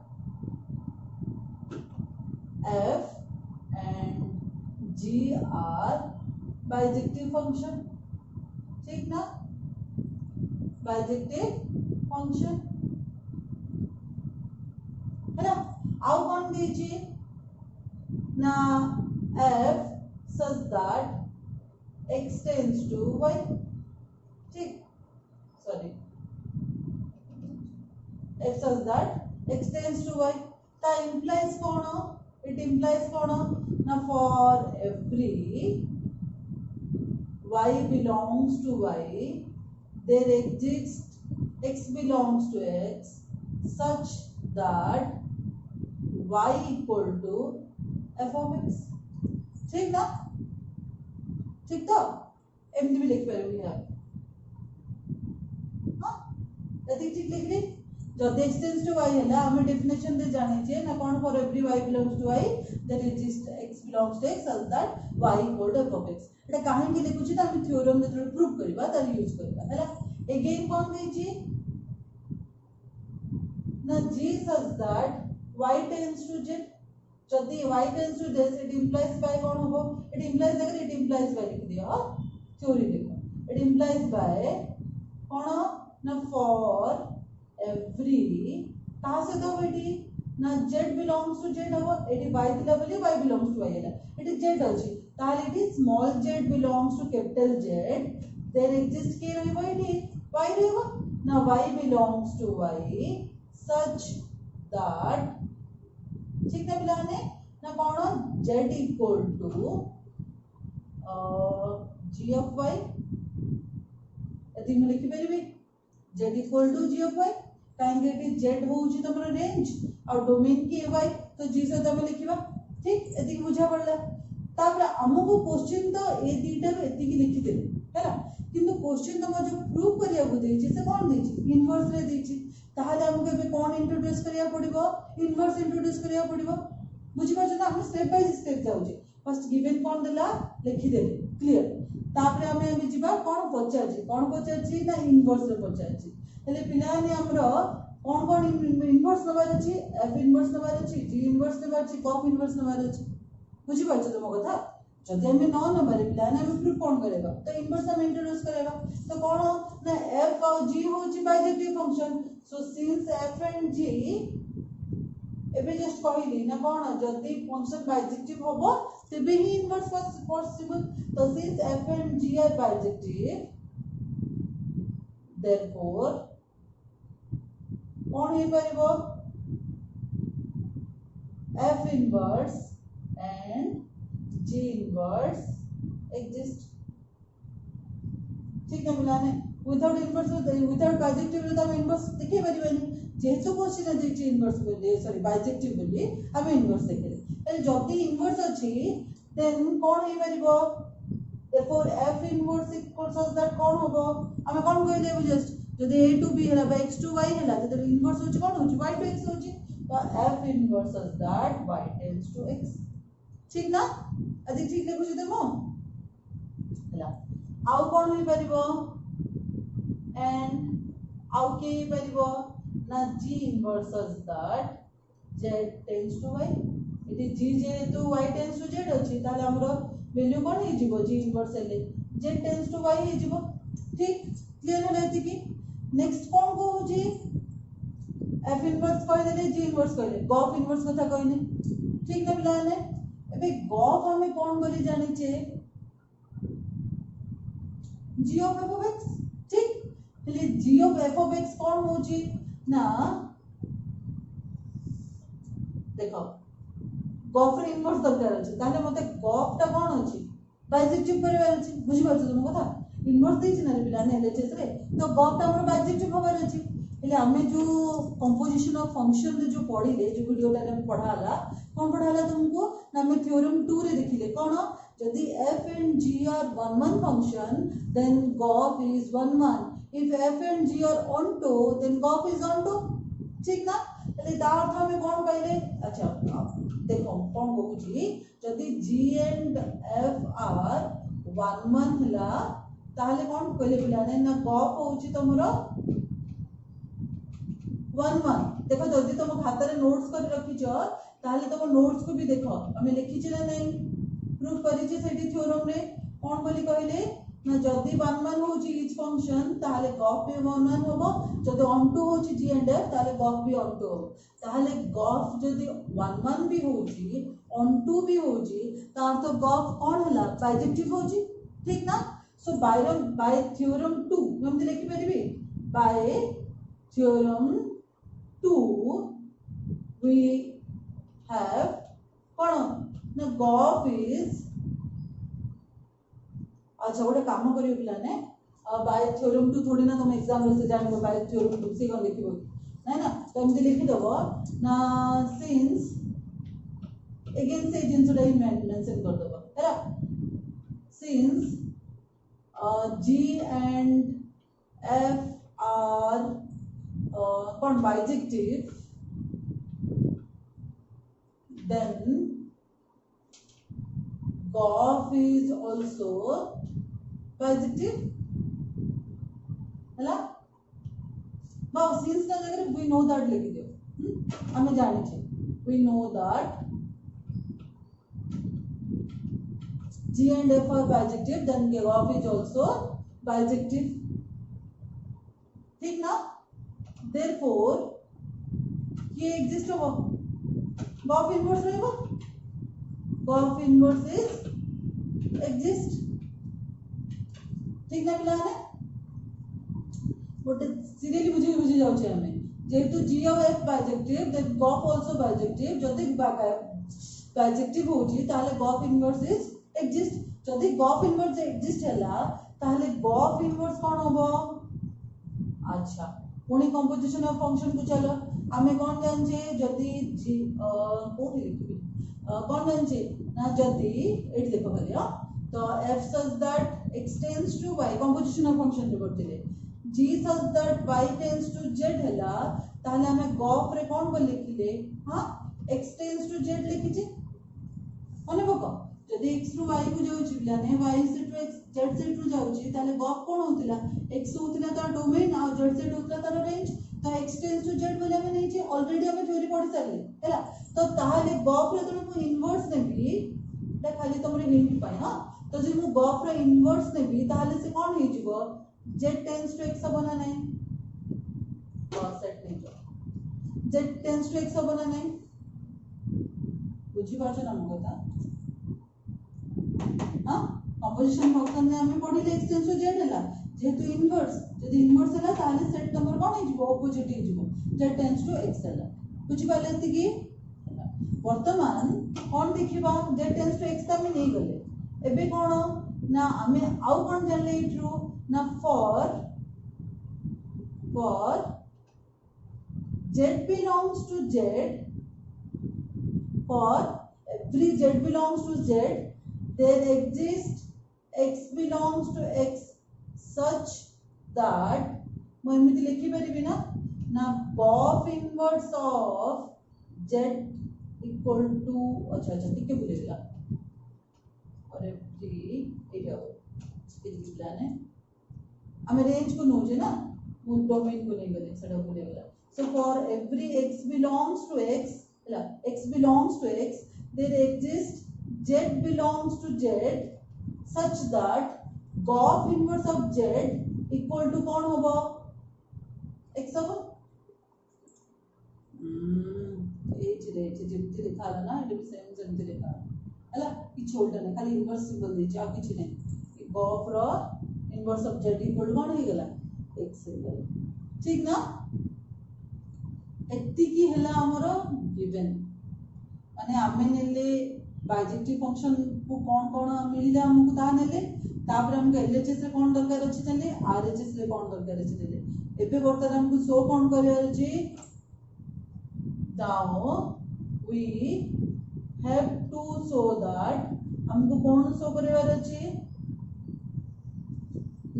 f and g are bijective function ठीक ना bijective function है ना आउ कौन दीजिए ना f such that x tends to y ठीक sorry f such that x tends to y ता implies कौन it implies कौन ना for every y belongs to y there exists x belongs to x such that y equal to f of x ठीक ना ठीक तो एमती भी लिख पारे हां यदि ठीक लिख ली जदि x टेंड्स टू y हैला हम डेफिनेशन दे जाने छे ना कोन for every y belongs to y that is x belongs to x such that y equal to f of x एटा काहे के लिखु छी त हम थ्योरम जे प्रूव करबा त यूज करबा हैला अगेन कोन दे छी ना g such that y tends to z जदि y tends to z it implies by कोन होबो इट इंप्लाइज अगर इट इंप्लाइज बाय लिख दियो थ्योरी देखो इट इंप्लाइज बाय कोन ना फॉर एवरी कहाँ से दो बेटी ना z बिलोंग्स टू z हबो एटी y दिला बोली y बिलोंग्स टू y हैला एटी z अछि ताले एटी small z belongs to capital Z there exist के रहबो एटी y रहबो ना y belongs to y such that ठीक है पिलाने ना कोन z equal to g of y एती में लिखि परिबे z equal to g of y काहे कि z होउची तमरो रेंज और डोमेन की y तो g से तमे लिखिबा ठीक एती बुझा पड़ला तापर हमको क्वेश्चन तो ए दीटा रो एती की लिखि देले हैला किंतु क्वेश्चन तो जो प्रूव करिया को देछि से कोन देछि इनवर्स रे देछि ताहाले हमको बे कोन इंट्रोड्यूस करिया पड़िबो इनवर्स इंट्रोड्यूस करिया पड़िबो बुझि पाछ ना हम स्टेप बाय स्टेप जाउछे फर्स्ट गिवन कोन देला लिखि देले क्लियर तापर हमें जिबा कोन पचाछि ना इनवर्स रे पचाछि हेले पिलाने हमरो कोन कोन इनवर्स नबार अछि एफ इनवर्स नबार अछि जी इनवर्स नबार अछि कॉफ इनवर्स नबार अछि बुझि पाछ तुम कथा जदि हमें न नबार पिलाने हम प्रूफ कोन करेबा तो इनवर्स हम इंट्रोड्यूस करेबा तो कोन ना एफ और जी होछि bijective function so since f and g एबे जस्ट कहली ना कोन जदि फंक्शन बाइजेक्टिव होबो तबे ही इनवर्स पॉसिबल तो since f and g are bijective therefore कौन ही परिबो f inverse and g inverse exist ठीक है मिलाने विदाउट इनवर्स विदाउट बाइजेक्टिव रे तो हम इनवर्स देखि परिबनी जेहेतु क्वेश्चन जे इनवर्स बोली सॉरी बाइजेक्टिव बोली हम इनवर्स देखले ए जति इनवर्स अछि देन कौन ही परिबो therefore f inverse equals such that कौन होबो हमें कौन कहले जस्ट जदि a to b हैला x to y हैला तो इनवर्स होची कौन होची y to x होची तो f inverse such that y tends to x ठीक ना अधिक ठीक ले बुझि देमो हैला आउ कौन होई परिबो and आउ के होई परिबो ना g inverse such that z tends to y इति g जे तो y tends to z अछि ताले हमरो वैल्यू कौन ही जीवो g इनवर्स ले z टेंड्स टू y ही जीवो ठीक क्लियर है एति की नेक्स्ट कौन को जी f इनवर्स कह देले g इनवर्स कहले गॉफ इनवर्स कथा कहने ठीक ना पिलाने एबे गॉफ हमें कौन बोली जाने छे g of f of x ठीक पहले g of f of x कौन होची ना देखो गॉफ रे इनवर्स दरकार अछि ताले मते गॉफ ता कोन अछि बाइजेक्टिव परिवार अछि बुझि पाछो तुम कथा इनवर्स देछि ना रे पिला ने एलएचएस रे तो गॉफ ता हमर बाइजेक्टिव होबार अछि हेले हमें जो कंपोजिशन ऑफ फंक्शन रे जो पढिले जो वीडियो टा हम पढाला कोन पढाला तुमको ना हमें थ्योरम 2 रे देखिले कोन यदि f and g are one function then gof is one if f and g are onto then gof is onto ठीक ना हेले ता अर्थ हमें कोन कहले अच्छा देखो कौन कहूची जदि g and f are one हला ताले कौन कहले पिलाने ना गॉफ होची तमरो one देखो जदि तुम खाता रे नोट्स कर रखी छ ताले तुम नोट्स को भी देखो हमें लिखी छ ना नहीं प्रूफ करी छ सेठी थ्योरम रे कौन बोली कहले ना जदि one होची इच फंक्शन ताले गॉफ भी one होबो जदि onto होची g and f ताले गॉफ भी onto होबो ताले गॉफ जदि one भी होची onto भी होची तार तो गॉफ कौन हला बाइजेक्टिव होची ठीक ना सो बाय थ्योरम 2 हम लिखि परिबी बाय थ्योरम 2 we have कौन ना गॉफ इज अच्छा गोटे काम करियो पिला ने बाय थ्योरम 2 थोड़ी ना तुम एग्जाम रे से जानबो बाय थ्योरम 2 से कोन लिखिबो नै ना तो हम लिखि दबो ना सिंस अगेन से जिंस रे मेंशन कर दबो हैला since g and f are कौन bijective then golf is also bijective है ना बाउ since ना जगह we know that लिख दियो हमें जाने चाहिए we know that G and F are bijective then golf is also bijective ठीक ना therefore ये exist होगा golf inverse रहेगा golf inverse is exist ठीक ना पिलाने गोटे सीरियली बुझी जाउछे हमें जेहेतु G और F bijective then golf also bijective जदि बाइजेक्टिव होची ताले golf inverse is exist जदि golf inverse exist हैला ताले golf inverse कोन होबो अच्छा पुणी कंपोजिशन ऑफ फंक्शन को चलो आमे कोन जानछे जदि कोठी लिखबी कोन जानछे ना जदि एट देखो खाली तो f such that x tends to y composition of function रे करथिले g such that y tends to z हैला ताले हमें golf रे कोन को लिखिले हां x tends to z लिखिचे माने बको जदि x ru y को जाउची बिलाने y से to x z से to जाउची ताले golf कोन होतिला x होतिला तार डोमेन आ z से होतिला तार रेंज तो x tends to z बोले हमें नहीं चाहिए ऑलरेडी हमें थ्योरी पढ़ी सारले हैला तो ताले golf रे तो मु इनवर्स नेबी एटा खाली तमरे हिंट पाई हां तो जे मु golf रे इनवर्स नेबी ताले से कोन हे जिवो z tends to x बना नहीं सेट नहीं जो z tends to x बना नहीं बुझी पाछो ना मु कथा हां कंपोजिशन फंक्शन ने हमें पढ़िले x tends to z हैला जेहेतु इनवर्स जदि इनवर्स हैला ताले सेट नंबर कोन हे जिवो ऑपोजिट हे जिवो z tends to x हैला बुझी पालेती की वर्तमान कोन देखिबा z tends to x त हम नहीं गले एबे कोन ना हमें आउ कोन जानले इट्रू ना for z belongs to z for every z belongs to z there exists x belongs to x such that मैं एमिति लिखि परिबि ना golf inverse of z equal to अच्छा ठीक भूल गया और every एटा इसकी प्लान है हमें रेंज को नोजे ना वो डोमेन को नहीं गले सेटा भूल गया so for every x belongs to x there exists z belongs to z such that golf inverse of z equal to कौन होगा x होगा जितने लिखा है ना ये भी सेम जमते लिखा है हला किछ उल्टा नहीं खाली इनवर्स सिंबल देछि आ किछ नहीं golf रो inverse of z equal to कोन हे गेला x हे गेला ठीक ना एत्ती की हला हमरो गिवन माने आमे नेले बाइजेक्टिव फंक्शन को कोन मिलले हमको ता नेले तापर हमको एलएचएस रे कोन दरकार अछि तले आरएचएस रे कोन दरकार अछि तले एबे वर्तमान हमको शो कोन करिया अछि now we have to show that हमको कौन शो करेवार अछि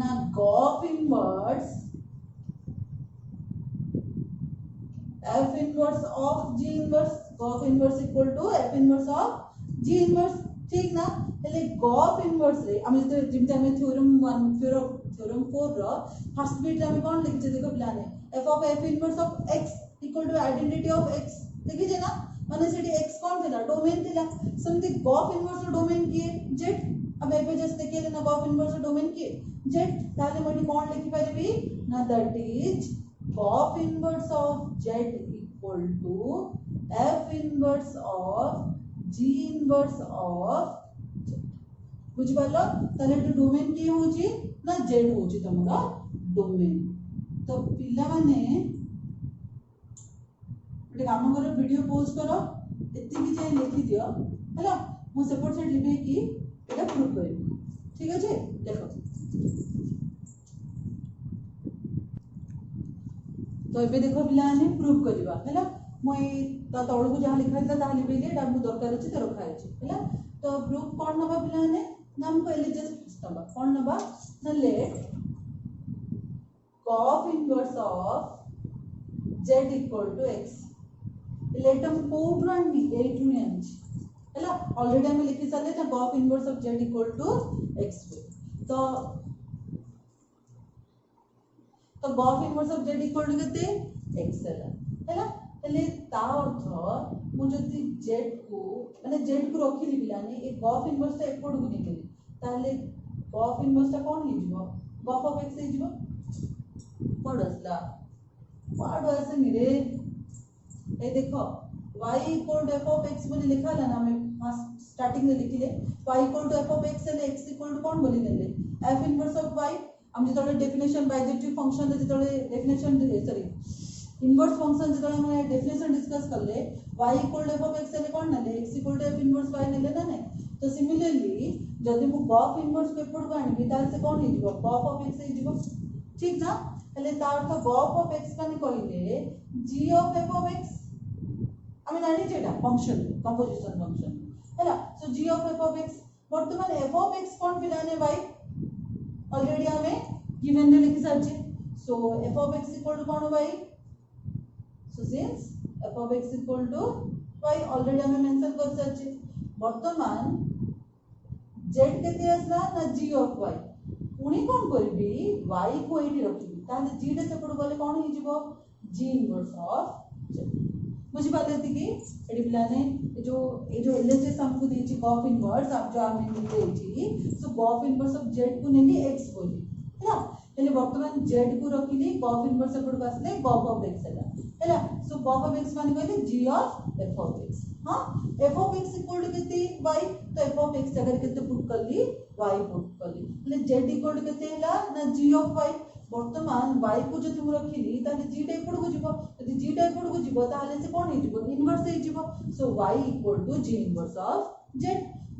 ना golf inverse f inverse of g inverse golf inverse equal to f inverse of g inverse ठीक ना हेले golf inverse रे हम जिमते हम theorem 1 theorem 4 row first bit हम कोन लिखि देखो प्लान है f of f inverse of x equal to identity of x देखि जे ना माने सेठी x कोन थिला डोमेन थिला समथि golf inverse डोमेन किए z अब एबे जस्ट देखिए ना golf inverse डोमेन किए z ताले मनी कोन लिखि परिबी ना that is golf inverse of z equal to f inverse of g inverse of z बुझ पालो ताले तो डोमेन की होची ना z होची तमरा डोमेन तो पिला माने एक काम करो वीडियो पॉज करो एति की जे लिखि दियो हैला मु सेपट साइड लिबे की एटा प्रूफ करबी ठीक अछि देखो तो एबे देखो पिला ने प्रूफ करबा हैला মই ता तळु को जहा लिखा था ता लिबे के एटा मु दरकार अछि त रखा अछि हैला तो प्रूफ कोन नबा पिला ने नाम को एलिजेस नबा कोन नबा ना let golf inverse of z equal to x let हम कोड आनी 8 में आनी हैला ऑलरेडी हम लिखि साले त gof inverse of z equal to x तो gof inverse of z equal to केते x हैला हेले ता अर्थ मु जति z को माने z को रखिली पिलाने ए गॉफ इनवर्स ता एपड को निकली ताले गॉफ इनवर्स ता कोन हे जिवो गॉफ ऑफ x हे जिवो पडसला पाड आसे निरे ए देखो y equal to f of x बोली लिखा ला ना मैं स्टार्टिंग में लिखिले y equal to f of x ले x इक्वल टू कोन बोली नेले f इनवर्स ऑफ y हम जेतले डेफिनेशन बाइजेक्टिव फंक्शन रे जेतले डेफिनेशन सॉरी इनवर्स फंक्शन जेतले हम डेफिनेशन डिस्कस करले y equal to f of x ले कोन नेले x equal to f inverse y नेले ना नहीं तो सिमिलरली जदि मु गॉफ इनवर्स पेपर को आनी ताल से कोन हे जिवो गॉफ ऑफ x हे जिवो ठीक ना हेले ता अर्थ गॉफ ऑफ x माने कहिले g of f of x আমি জানি যেটা ফাংশন কম্পোজিশন ফাংশন हैला so g of f of x वर्तमान f ऑफ x कोन पिलाने y ऑलरेडी हमें गिवन रे लिखि साचे so f of x equal to कोन y so since f of x equal to y already हमें मेंशन कर साचे वर्तमान z केते आसला ना g ऑफ y पुणी कोन करबी y को एठी रखबी ताले g रे सेपड गले कोन हे जिवो g इनवर्स ऑफ z बुझी पाले थी कि एडी पिलाने जो एलएचएस हमको देची गॉफ इनवर्स अब जो हमें देची सो गॉफ इनवर्स ऑफ z को नेली x बोली हैला हेले वर्तमान z को रखिली गॉफ इनवर्स एपड को आसले गॉफ ऑफ x हैला सो गॉफ ऑफ x माने कहले g of f of x हां f of x equal to केते y तो f ऑफ x जगह केते पुट करली y पुट करली हेले z इक्वल टू केते हैला ना g ऑफ y वर्तमान y को जति मु रखिली ताले g टाइप पड को जिवो यदि g टाइप पड को जिवो ताले से कोन हे जिवो इनवर्स हे जिवो so y equal to g inverse of z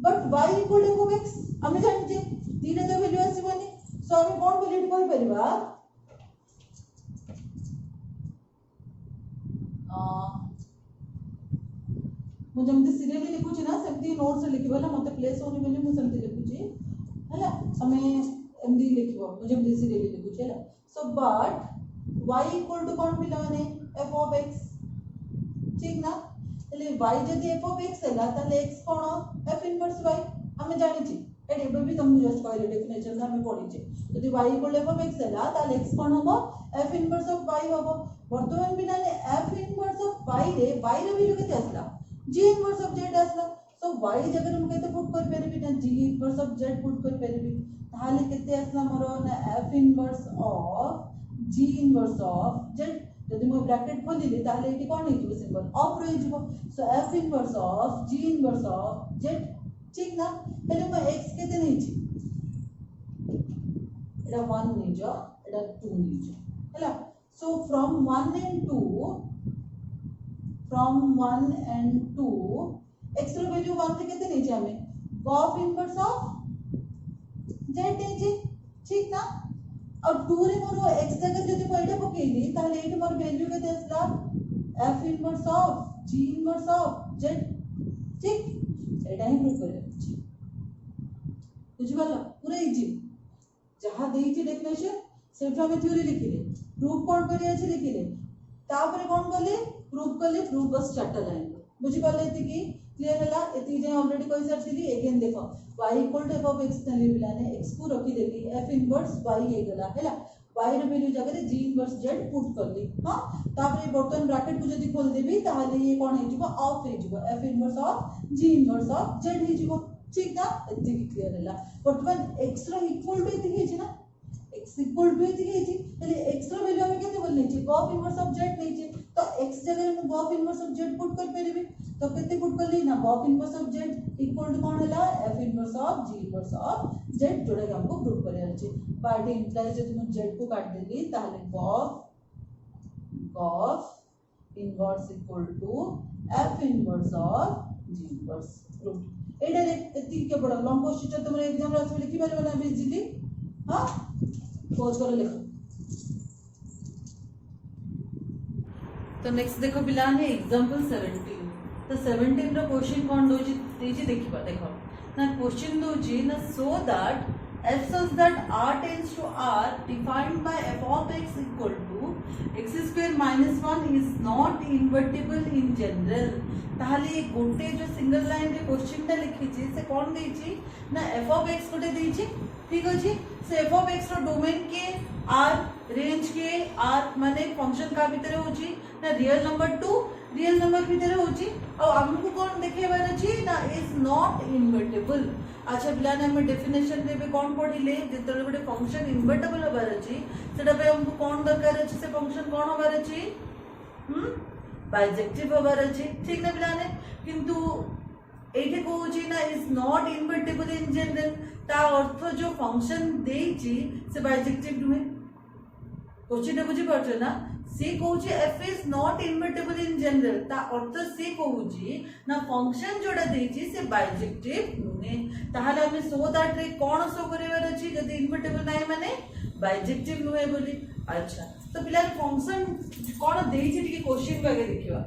but y equal to x हम जानि जे तीन तो वैल्यू आसीबनी सो हम कोन वैल्यू कहि परिबा मु जमते सीरियली लिखु छी ना सेमती नोट्स रे लिखिबला मते प्लेस होनी बेली मु सेमती लिखु छी हैला हमें एमडी लिखिबो मु जमते सीरियली लिखु छी हैला so but y equal to कोन पिलाने f ऑफ x ठीक ना એટલે y जदी f ऑफ x हैला ताले x कोन f इनवर्स y हमें जानि छी एडी भी तुम जस्ट कहले डेफिनेशन में पढी छी यदि y equal f of x हैला ताले x कोन होबो f इनवर्स ऑफ y होबो वर्तमान पिलाने f इनवर्स ऑफ y रे वैल्यू केते आसला g इनवर्स ऑफ z आसला सो y जगह हम केते पुट कर परबी ना g inverse of z put कर परबी ताले केते आसला मोर ना f inverse of g inverse of z यदि मो ब्रैकेट खोलिली ताले एटी कोन हे जिवो सिंबल ऑफ रहि जिवो सो f inverse of g inverse of z ठीक ना हेले म x केते नै छी एटा 1 नै जो एटा 2 नै जो हैला सो फ्रॉम 1 and 2 x रो वैल्यू 1 रे केते नै छी हमें गॉफ इनवर्स ऑफ z नै छी ठीक ना और 2 रे मोर x जगह जदी म एटा पकेली ताले एटा मोर वैल्यू केते आसला f inverse of g inverse of z ठीक एटा ही प्रूफ करे छी बुझिबाला पूरा इजी जहां देई छी डेफिनेशन सेठ हमें थ्योरी लिखिले प्रूफ कोन करी अछि लिखिले तापरे कोन करले प्रूफ बस चारटा लाइन बुझि पाले थी कि क्लियर हला एती जे ऑलरेडी कहि सरथिली अगेन देखो y equal to f of x तले बिलाने x को रखी देली f इनवर्स y हे गला हैला y रे वैल्यू जगह g इनवर्स z पुट करली हां तापरे बटन ब्रैकेट को जदी खोल देबी ताले ये कोन हे जिवो ऑफ हे जिवो f inverse of g inverse of z हे जिवो ठीक ना एती क्लियर हला वर्तमान x रो इक्वल टू एती हे छी ना x इक्वल टू एती हे छी तले x रो वैल्यू हमें केते बोलने छी गॉफ इनवर्स ऑफ z नै छी तो x जगह में g o f inverse of z put कर परबी तो केते पुट करली ना g o f inverse of z equal to कोन हला f inverse of g inverse of z जोड़ा के हमको प्रूफ करे अछि पार्ट इंप्लाइज जब हम z को काट देली ताले g of inverse equal to f inverse of g inverse proof एटा एती के बड़ा लॉन्ग क्वेश्चन तुम एग्जाम रे आसे लिखि परबे ना इजीली हां पॉज कर लिखो तो नेक्स्ट देखो पिलाने एग्जांपल 17 तो 17 रो क्वेश्चन कोन दोजी तेजी देखिबा देखो ना क्वेश्चन दोजी ना so that f such that r tends to r defined by f of x equal to x square minus 1 is not invertible in general. ताहले गोटे जो सिंगल लाइन रे क्वेश्चन टा लिखी छी से कोन देछि ना f of x गोटे देछि ठीक अछि से f of x रो डोमेन के r रेंज के r माने फंक्शन का भीतर होछि ना real number to real number भीतर होछि और हमको कोन देखेबार अछि ना इज नॉट इनवर्टेबल. अच्छा पिलाने हम डेफिनेशन रे भी कोन पढिले जेतले गोटे फंक्शन इनवर्टेबल होबार अछि सेटा पे हमको कोन दरकार अछि से फंक्शन कोन होबार अछि बाइजेक्टिव होबार अछि ठीक ना पिलाने किंतु एठी कहूची ना is not invertible in general ता अर्थ जो फंक्शन देछि से बाइजेक्टिव नुहे क्वेश्चन बुझी परछ ना से कहूची f is not invertible in general ता अर्थ से कहूची ना फंक्शन जोड़ा देछि से बाइजेक्टिव नुहे ताहाले हम सो दैट रे कोन सो करिवार अछि जदी इनवर्टेबल नाही माने बाइजेक्टिव नुहे बोली. अच्छा तो पिला फंक्शन कोन देछि कि क्वेश्चन बागे देखिबा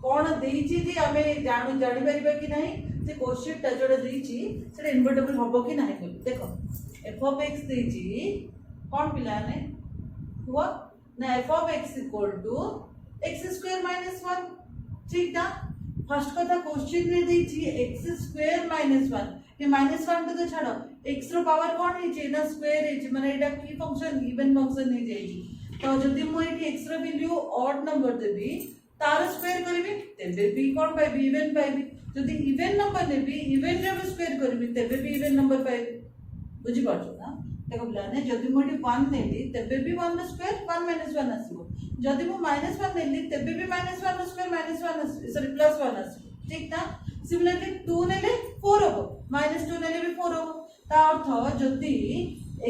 कोन देछि जे हमें जानि परिबा कि नाही से क्वेश्चन ता जोड़ा देछि सेटा इनवर्टेबल होबो कि नाही बोली. देखो f of x देछि कोन पिला ने हुआ ना f of x equal to x square minus 1 ठीक ना फर्स्ट कथा क्वेश्चन रे देछि x square minus 1 ये -1 तो छाड़ो x रो पावर कोन है जे ना स्क्वायर है माने एटा की फंक्शन इवन फंक्शन नहीं जाई तो जदी मु एठी x रो वैल्यू ऑड नंबर देबी तार स्क्वायर करबी तेबे भी कोन पाइबी इवन पाइबी जदी इवन नंबर नेबी इवन रे स्क्वायर करबी तेबे भी इवन नंबर पाइबी बुझी पाछो ना. देखो पिलाने जदी मु एठी 1 नेली तेबे भी 1 स्क्वायर 1 1 आसीबो जदी मु -1 नेली तेबे भी -1 स्क्वायर -1 आसीबो सॉरी +1 आसीबो ठीक ना. सिमिलरली 2 नेले 4 होबो -2 नेले भी 4 होबो ता अर्थ जदी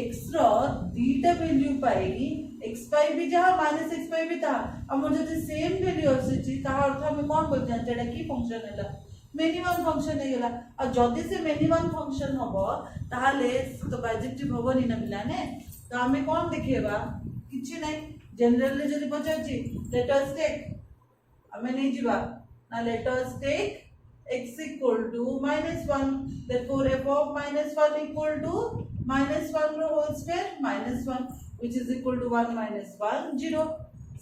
x रो दीटा वैल्यू पाई x पाई भी जहा -x पाई भी ता हमर जदी सेम वैल्यू आसीची ता अर्थ हम कोन बोल जान जेडा की फंक्शन हैला मिनिमम फंक्शन है गेला और जदी से मिनिमम फंक्शन होबो ताहाले तो बाइजेक्टिव होबो नि ना मिलाने तो हमें कोन देखिएबा किछि नै जनरल ले जदी पचाची लेट अस टेक हमें नहीं जीवा ना let us take x equal to -1 therefore f of -1 equal to -1 रो whole square -1 which is equal to 1 -1 0.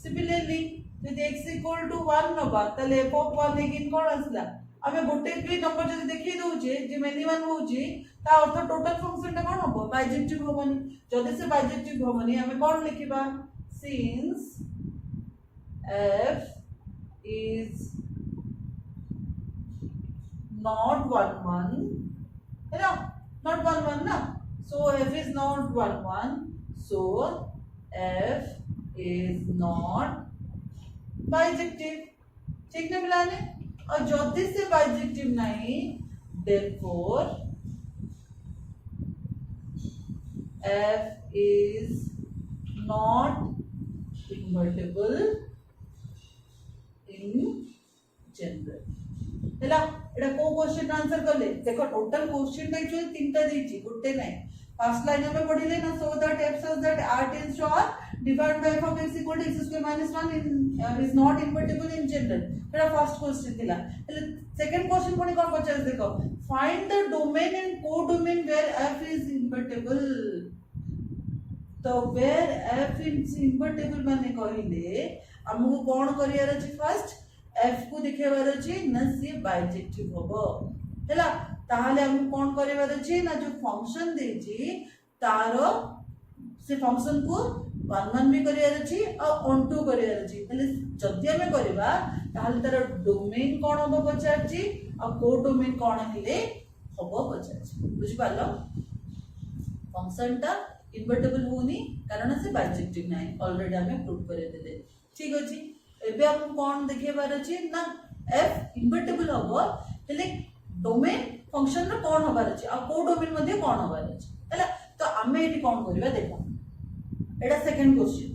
similarly यदि x equal to 1 नबा तले f of 1 लेकिन कोन आसला हमें गोटे भी नंबर जदी देखि दोचे जे मिनिमम होची ता अर्थ टोटल फंक्शन ता कोन होबो बाइजेक्टिव होबनी जदी से बाइजेक्टिव होबनी हमें कोन लिखिबा since f is not 1 1 है ना not 1 1 ना so f is not 1 1 so f is not bijective ठीक ना मिलाने और जदी से बाइजेक्टिव नहीं therefore f is not invertible in general हैला एटा को क्वेश्चन आंसर करले देखो टोटल क्वेश्चन का एक्चुअली तीनटा देछि गुटे नै फर्स्ट लाइन में पढिले ना so that f such that r tends to r divided by f of x equal to x square -1 is not invertible in general एटा फर्स्ट क्वेश्चन थिला सेकंड क्वेश्चन कोनी कोन पचास देखो find the domain and codomain where f is invertible तो where f is invertible माने कहिले हमहु कोन करियार अछि फर्स्ट f को देखेबार अछि न से बाइजेक्टिव होबो हैला ताहाले हम कोन करिबार अछि ना जो फंक्शन देछि तारो से फंक्शन को 1 1 भी करियार अछि और on 2 करियार अछि तले जदी हमें करबा ताहाले तार डोमेन कोन होबो पचारछि और को डोमेन कोन हेले होबो पचारछि बुझि पालो फंक्शन ता इनवर्टेबल होनी कारण से बाइजेक्टिव नाही ऑलरेडी हमें प्रूव करे देले ठीक अछि एबे हम कोन देखेबार अछि ना f इनवर्टेबल होबो तले डोमेन फंक्शन रे कोन होबार अछि आ को डोमेन मध्ये कोन होबार अछि हैला तो हमें एटी कोन करबा देखो एटा सेकंड क्वेश्चन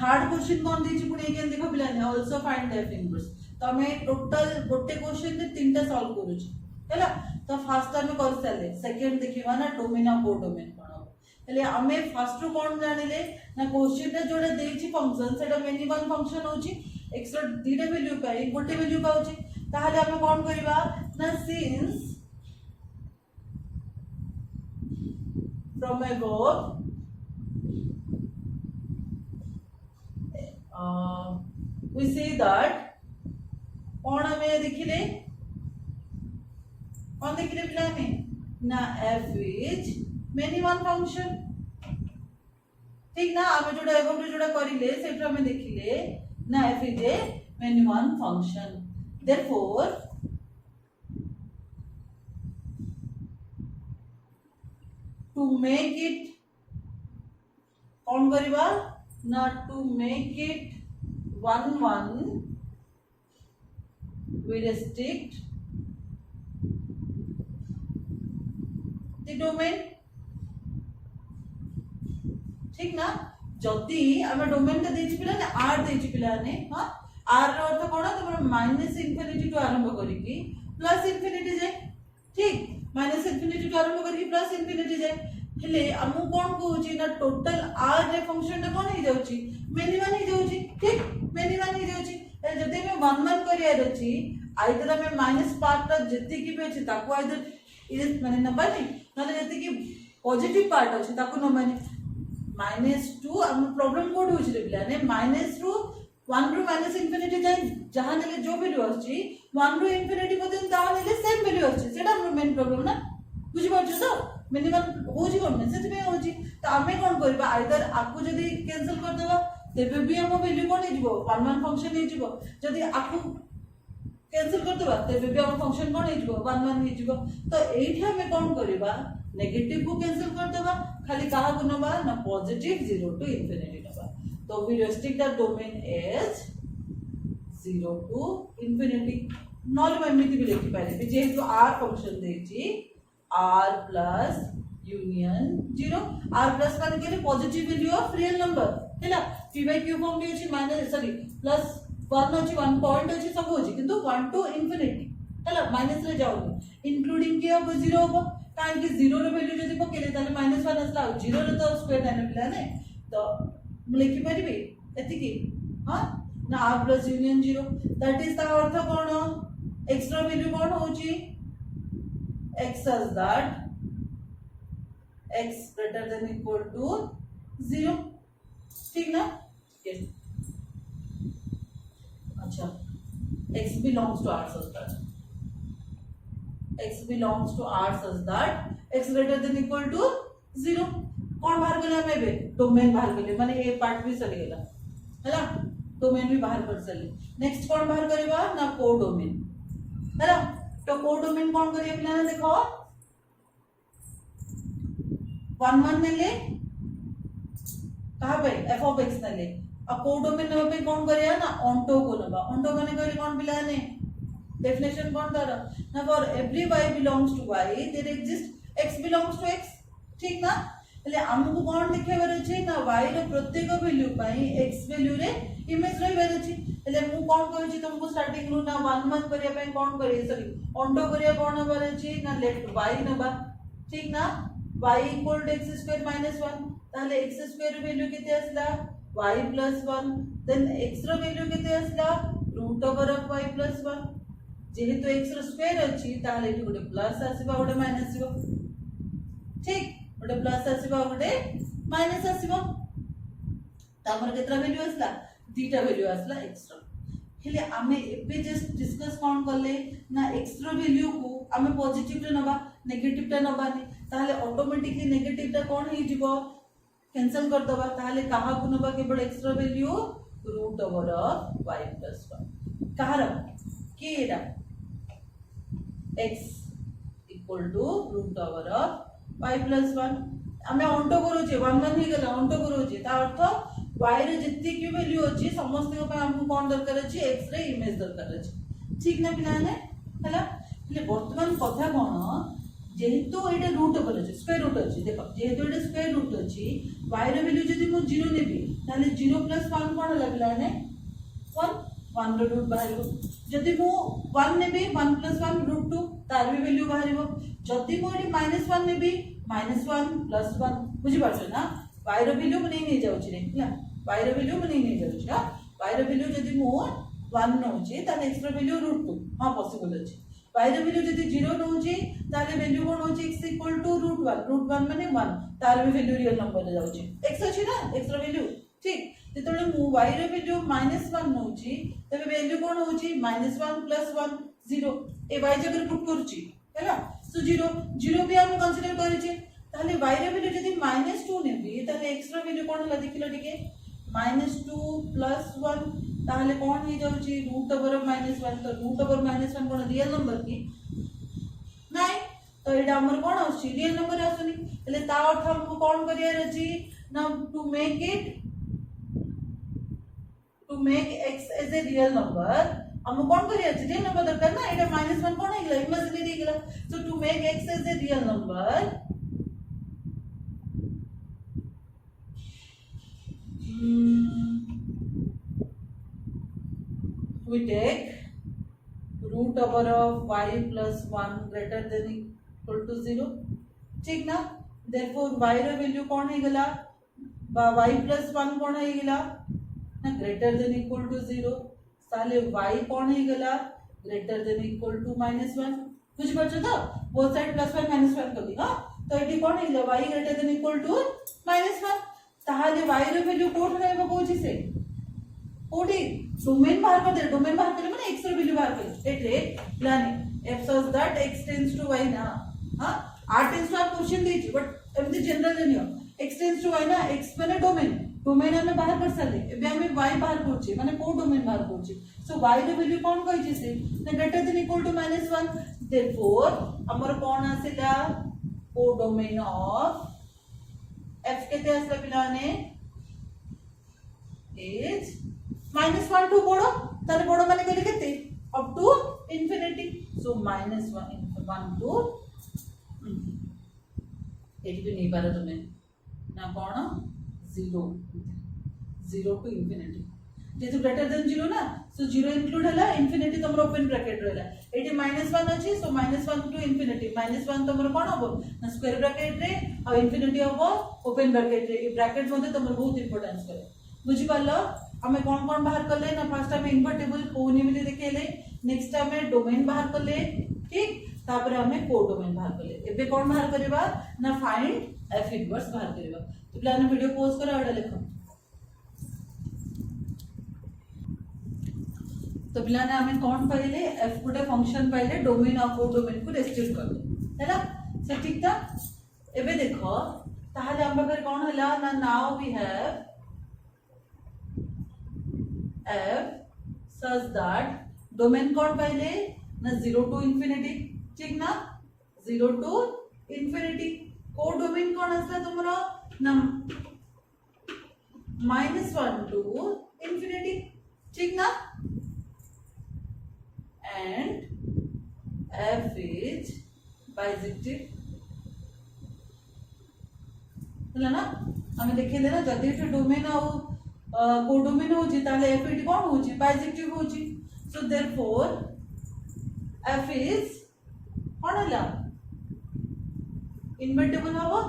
थर्ड क्वेश्चन कोन देछि पुनी एगेन देखो पिलाने आल्सो फाइंड f इनवर्स तो हमें टोटल गोटे क्वेश्चन रे तीनटा सॉल्व करू छी हैला तो फर्स्ट हमें कर साले सेकंड देखिबा ना डोमेन आ को डोमेन कोन हो तले हमें फर्स्ट रो कोन जानिले ना क्वेश्चन रे जोडा देछि फंक्शन सेटा मिनिमम फंक्शन होछि x रो दीटा वैल्यू पाई गोटे वैल्यू पाउछि ताहाले हमें कोन करबा ना since from above we say that कौन हमें देखिले कौन देखिले पिलाने ना f is many one function ठीक ना आमे जोड़ा एबव रे जोड़ा करिले सेठ हमें देखिले ना f is a many one function therefore to make it कौन करिबा ना to make it 1 1 we restrict the domain ठीक ना जदी आमे डोमेन ता देछि पिला ने r देछि पिला ने हां r रो अर्थ कोन तमर माइनस इंफिनिटी टू आरंभ करी की प्लस इंफिनिटी जाय ठीक माइनस इंफिनिटी टू आरंभ करी प्लस इंफिनिटी जाय हेले हमु कोन कहूची ना टोटल r रे फंक्शन ता कोन ही जाउची मेनी वन ही जाउची ठीक मेनी वन ही जाउची जदी में 1 1 करिया रची आइदर में माइनस पार्ट ता जति की भी अछि ताको आइदर इज माने नंबर नहीं नले जति की पॉजिटिव पार्ट अछि ताको न माने -2 हम प्रॉब्लम कोड होछि रे बिला ने -2 1 रो माइनस इंफिनिटी जाय जहां नेले जो वैल्यू अछि 1 रो इंफिनिटी पदन ता नेले सेम वैल्यू अछि सेटा हमर मेन प्रॉब्लम ना बुझि पाछो तो मिनिमम होछि कोन सेति में होछि त हमें कोन करबा आइदर आकु जदी कैंसिल कर देबा तेबे भी हम वैल्यू कोन हे जिवो 1 1 फंक्शन हे जिवो जदी आकु कैंसिल कर देबा तेबे भी हम फंक्शन कोन हे जिवो 1 1 हे जिवो तो एठी हमें कोन करबा नेगेटिव को कैंसिल कर देबा खाली कहा को नबा ना पॉजिटिव 0 टू इंफिनिटी नबा तो we restrict the domain as 0 to infinity नॉल में एमिति भी लिखि पारे जेहेतु r फंक्शन देछि r plus union 0 r plus माने के positive value of real number हैला p बाय q फॉर्म भी अछि माइनस सॉरी प्लस 1 अछि 1 पॉइंट अछि सब अछि किंतु 1 टू इंफिनिटी हैला माइनस रे जाउ इंक्लूडिंग के अब 0 हो काहे कि 0 रो वैल्यू जदी पकेले ताले -1 असला 0 रे तो स्क्वायर टाइम पिला ने तो लिखि परिबे एति की हां ना r plus union 0 that is the अर्थ कोन x रो वैल्यू कोन होची x such that x greater than equal to 0 ठीक ना यस अच्छा x belongs to r such that x belongs to r such that x greater than equal to 0 कौन बाहर गला में बे डोमेन बाहर गले माने ए पार्ट भी चली गेला हैला डोमेन भी बाहर कर चली नेक्स्ट कौन बाहर करेबा ना कोडोमेन हैला तो कोडोमेन कौन करिए पिला ने देखो 1 1 ने ले कहां पे f of x ने ले अब कोडोमेन ने पे कौन करिया ना ऑन्टो को नबा ऑन्टो माने करी कौन पिला ने डेफिनेशन कौन तारा ना for every y belongs to y there exist x belongs to x ठीक ना ले हमको कौन देखेबार अछि ना y रो प्रत्येक वैल्यू पई x वैल्यू रे इमेज रहिबार अछि ले मु कौन कहै छी तुमको स्टार्टिंग रो ना 1 1 करिया पई कौन करी सॉरी ऑन्टो करिया कौन होबार अछि ना लेफ्ट y नबा ठीक ना y equal to x square minus 1 ताले x स्क्वायर वैल्यू केते असला y प्लस 1 देन x रो वैल्यू केते असला root over of y plus 1 जेहेतु x रो स्क्वायर अछि ताले एठी गोटे प्लस आसीबा गोटे माइनस आसीबा ठीक गोटे प्लस आसीबा गोटे माइनस आसीबा तापर केतरा वैल्यू असला दीटा वैल्यू असला x रो हेले आमे एबे जस्ट डिस्कस कोन करले ना x रो वैल्यू को आमे पॉजिटिव रे नबा नेगेटिव टा नबानी ताले ऑटोमेटिकली नेगेटिव टा कोन हे जिवो कैंसिल कर दबा ताले कहा को नबा केवल x रो value root over of y plus 1 कहार केरा x equal to root over of y plus 1 हमें ऑन्टो करू छे 1 1 ही गला ऑन्टो करू छे ता अर्थ y रे जत्ती की वैल्यू अछि समस्त को हमको कोन दरकार अछि x रे इमेज दरकार अछि ठीक ना पिला ने हला ले वर्तमान कथा कोन जेहेतु एटा रूट ओवर अछि स्क्वायर रूट अछि देखो जेहेतु एटा स्क्वायर रूट अछि y रे वैल्यू जदी मु 0 नेबी ताले 0 प्लस 1 कोन लागला ने 1 1 रो रूट बाहरिबो जदी मु 1 नेबी 1 प्लस 1 रूट 2 तार भी वैल्यू बाहरिबो जदी मु एटी -1 नेबी -1 प्लस 1 बुझि पाछो ना y रो वैल्यू मने नै जाउछि रे हला y रो वैल्यू मने नै जाउछि हा y रो वैल्यू जदी मु 1 नउछि ताले x रो वैल्यू रूट 2 हां पॉसिबल अछि y ର वैल्यू जदी 0 नउची ताले वैल्यू कोन होची x इक्वल टू √1 माने 1 तार भी वैल्यू रियल नंबर रे जाउची x अछि ना x रो वैल्यू ठीक जेतले मु y रो वैल्यू -1 नउची तबे वैल्यू कोन होची -1 + 1 0 ए y जगह पुट करूची हैला सो 0 भी हम कंसीडर करिचे ताले y रो वैल्यू जदी -2 नेबी ताले x रो वैल्यू कोन होला देखिलो टिके -2 + 1 ताले कोन हे जाउची √(-1) तो √(-1) कोन रियल नंबर की नाही तो एटा हमर कोन आसी रियल नंबर आसुनी એટલે તા અર્થ हमको कोन करियर अछि ना to make x as a real number हम कोन करियर अछि रियल नंबर दरकार ना एटा -1 कोन हेगला इमेजिनरी हेगला so to make x as a real number we take √(y + 1 greater than equal to 0 ठीक ना therefore y रो वैल्यू कोन हेगला y + 1 कोन हेगला ना greater than equal to 0 ताले y cone हेगला greater than equal to -1 बुझ परछ तो बोथ साइड +1 -1 कभी हां तो eighty cone हेगला y greater than equal to -1 ताले y रो वैल्यू कोन रहबो कोची से कोडी डोमेन बाहर कर दे डोमेन बाहर करे माने x रो वैल्यू बाहर करे एटले plan f such that x tends to y ना हां r tends to r question देछि बट एमती जनरल नियो x tends to y ना x माने डोमेन हमें बाहर कर साले एबे हमें y बाहर करछि माने को डोमेन बाहर करछि सो y रो वैल्यू कोन कहि से greater than equal to -1 therefore हमर कोन आसिला को डोमेन ऑफ f केते आसला पिलाने इज -1 टू बड़ो तारे बड़ो माने कहले केते up to infinity so -1 to एटी भी नहीं पारा तुमे ना कोन 0 टू इंफिनिटी जेतु ग्रेटर देन 0 ना सो 0 इंक्लूड हला इंफिनिटी तमरो ओपन ब्रैकेट रहला एटी -1 अछि सो -1 टू इंफिनिटी -1 तमरो कोन होबो ना स्क्वायर ब्रैकेट रे और इंफिनिटी होबो ओपन ब्रैकेट रे ए ब्रैकेट मध्ये तमरो बहुत इंपोर्टेंस करे बुझी पालो हमें कौन कौन बाहर कर ले ना फर्स्ट हमें इन्वर्टेबल कोनिमिति देखेले नेक्स्ट हमें डोमेन बाहर कर ले ठीक तापर हमें को डोमेन बाहर कर ले एबे कौन बाहर करबा ना फाइंड f इनवर्स बाहर करबा तो प्लान वीडियो पॉज करो और लिखो तो प्लान हमें कौन पहले f गुटे फंक्शन पहले डोमेन और को डोमेन को रेस्ट्रिक्ट कर दे हैला से ठीक था एबे देखो ताहले हम बगर कौन हला ना now we have f such that domain कौन पहले ना 0 to infinity ठीक ना 0 to infinity को डोमेन कौन असला तुमरा ना -1 to infinity ठीक ना and f is bisected ହେଲା ना हमें देखे लेना जदी से डोमेन आउ कोडोमेन होची ताले f इट कोन होची बाइजेक्टिव होची सो देयरफॉर f इज कोन हला इन्वर्टेबल हबो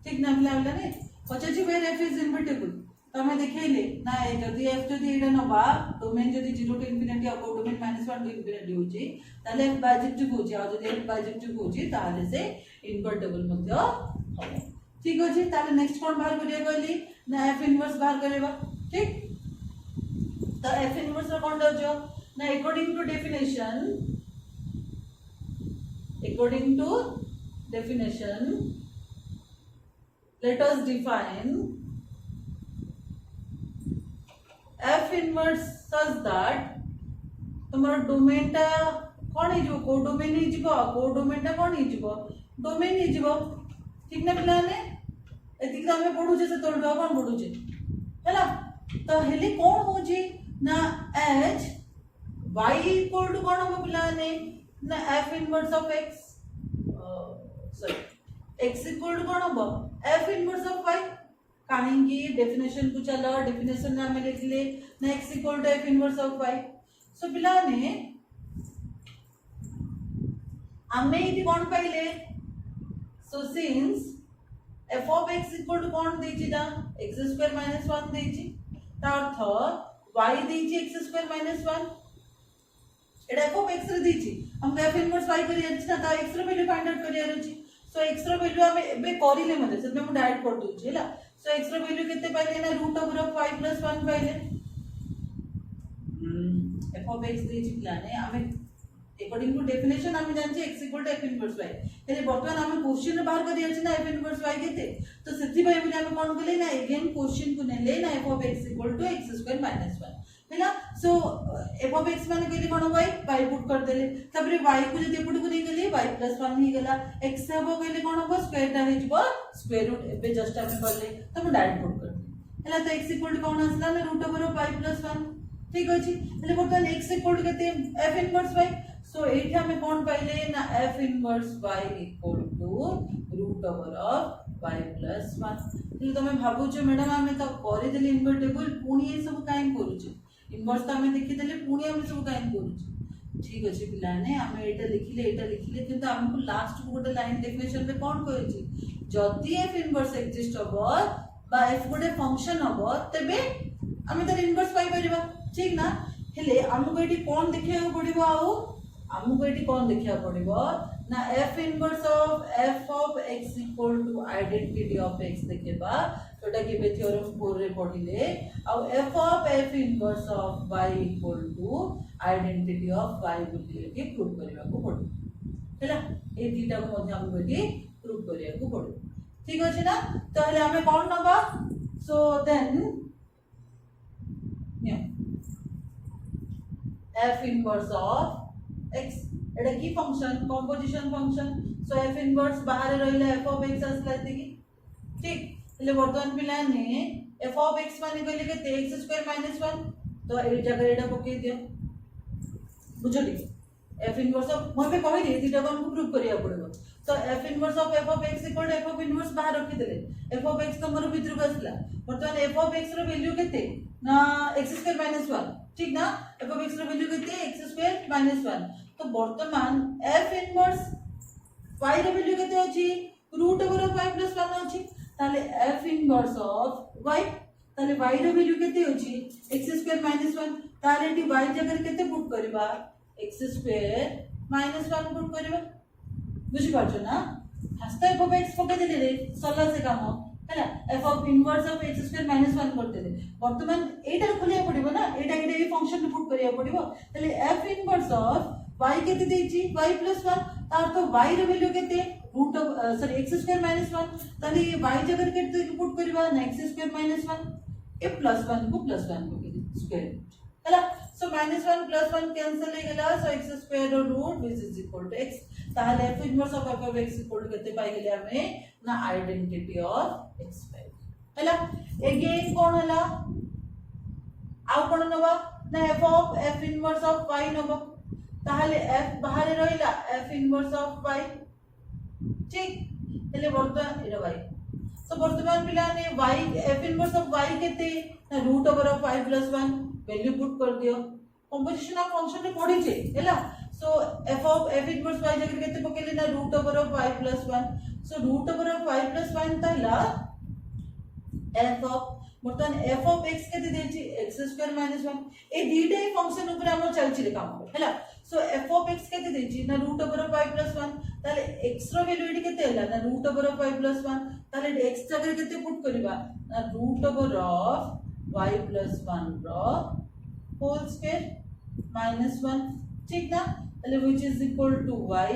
ठीक ना मिला ने पछची वेर f इज इन्वर्टेबल तो हमें देखेले ना जदी f जदी एडा नबा डोमेन जदी 0 टू इंफिनिटी और डोमेन -1 टू इंफिनिटी होची ताले f बाइजेक्टिव होची और जदी f बाइजेक्टिव होची ताले से इन्वर्टेबल मध्ये हबो ठीक होची ताले नेक्स्ट कोन बाहर करिया कहली ना f इनवर्स बाहर करबा ठीक तो f इनवर्स रो कोन दजो ना according to definition let us define f inverse such that तुम्हारा डोमेन टा कौन है जो को डोमेन ही जीवो को डोमेन टा कौन ही जीवो डोमेन ही जीवो ठीक ना पिला ने एतिक हमें पढु जे से तोड़बा कौन पढु जे हैला तो हेले कौन हो जी ना h y इक्वल टू कौन हो पिला ने ना f inverse of x sorry x equal to कौन हो f इनवर्स ऑफ y कहेंगे डेफिनेशन को चलो डेफिनेशन में लिख ले ना x equal to f inverse of y so पिला ने हमें ये कौन पहले so since f of x equal to कौन देछि ना एक्स स्क्वायर माइनस 1 देछि ता अर्थ y देछि एक्स स्क्वायर माइनस 1 एटा एफ ऑफ एक्स रे देछि हम एफ इनवर्स y करिया अछि ना ता X ray value find out करिया अछि सो एक्स रो वैल्यू हम एबे करिले मते से मैं डायरेक्ट कर दूछि हैला सो एक्स रो वैल्यू केते पाइले ना रूट ओवर ऑफ y + 1 पाइले एफ ऑफ एक्स देछि प्लाने हमें अकॉर्डिंग टू डेफिनेशन हम जान छ x = f इनवर्स y हेले वर्तमान हम क्वेश्चन रे बाहर करिया छ ना f इनवर्स y केते तो सेति भाई बोले हम कोन कले ना अगेन क्वेश्चन को नेले ना f of x = x² - 1 हैला सो f of x माने केली कोन y y पुट कर देले तबरे y को जदि पुट को नै गेले y + 1 ही गेला x हबो केली कोन हबो स्क्वायर टा हे जबो स्क्वायर रूट एबे जस्ट हम करले तो हम डायरेक्ट पुट कर हैला तो x = कोन आसला ना रूट ओवर ऑफ y + 1 ठीक अछि हेले वर्तमान x = केते f इनवर्स y सो एठी हमें कोन पाइले ना f inverse y = root over of y + 1 हेले तमे भाबु छ मैडम हमें तो करे देले इन्वर्टेबल पुनी ए सब काई करू छ इनवर्स तो हमें देखि देले पुनी हम सब काई करू छ ठीक अछि पिलाने हमें एटा लिखिले किंतु हमको लास्ट को गोटे लाइन डेफिनेशन रे कोन कहै छी जदी f इनवर्स एक्जिस्ट हबो बा f गोटे फंक्शन हबो तबे हमें तर इनवर्स पाई परिबा ठीक ना हेले हमको एटी कोन देखिया पड़िबो आउ हमको एटी कोन देखिया पड़िबो ना f inverse of f of x equal to identity of x देखेबा जोटा कि बे थ्योरम 4 रे पढिले आ f of f inverse of y equal to identity of y बोली के प्रूव करबा को पड़ो हैला ए दीटा को मध्ये हम बेटी प्रूव करिया को पड़ो ठीक अछि ना तो हले हमें कोन नबा so then f inverse of x एटा की function composition function so f inverse बाहर रहिला f of x असला देखि ठीक ले वर्तमान पिला ने f of x माने कहले के x² - 1 तो ए जगह एटा पके दियो बुझली f इनवर्स ऑफ मोबे कहि दे दिटा को हमको प्रूव करिया पड़बो तो f inverse of f of x = f of inverse बाहर रखि देले f of x तमरो भीतर को असला वर्तमान f of x रो वैल्यू केते ना x² - 1 ठीक ना f of x रो वैल्यू केते x² - 1 तो वर्तमान f इनवर्स y रो वैल्यू केते अछि रूट ओवर ऑफ y + 1 अछि ताले f इनवर्स ऑफ y ताले y रो वैल्यू केते अछि x² - 1 ताले टी y जगह केते पुट करबा x² - 1 पुट करबा बुझि पाछो ना हस्ता f of x पके देले रे सल्ला से काम हैला f of inverse of x² - 1 करते दे वर्तमान एटा खोलिया पड़िबो ना एटा ए फंक्शन पुट करिया पड़िबो ताले f इनवर्स ऑफ y केते देछि y + 1 तार तो y रो वैल्यू केते रूट ऑफ सॉरी x² - 1 ताले ये y जगह केते पुट करबा ना x² - 1 ए +1 को +1 को स्क्वायर हैला सो -1 + 1 कैंसिल हो गेला सो x² रो root which is equal to x ताले f inverse of f of x equal to केते पाई गेले हमें ना आइडेंटिटी ऑफ x पाई हैला अगेन कोन हला आउ कोन नबा ना f इनवर्स ऑफ y नबा ताले f बाहर रहिला f इनवर्स ऑफ y ठीक हेले वर्तमान एरा y तो वर्तमान पिला ने y f inverse of y केते ना root over of y + 1 value put कर दियो कंपोजिशन ऑफ फंक्शन रे पढी छे हैला so f of f inverse y जगह केते पकेले ना root over of y + 1 so root over of y + 1 ताला f of वर्तमान f of x केते देछि x² - 1 ए दीटे फंक्शन ऊपर हम चल छिले काम हैला सो f of x केते देछि ना रूट ओवर ऑफ y + 1 ताले x रो वैल्यू एटी केते हला ना रूट ओवर ऑफ y + 1 ताले x जगह केते पुट करबा ना रूट ओवर ऑफ y + 1 रो होल स्क्वायर -1 ठीक ना ताले which is equal to y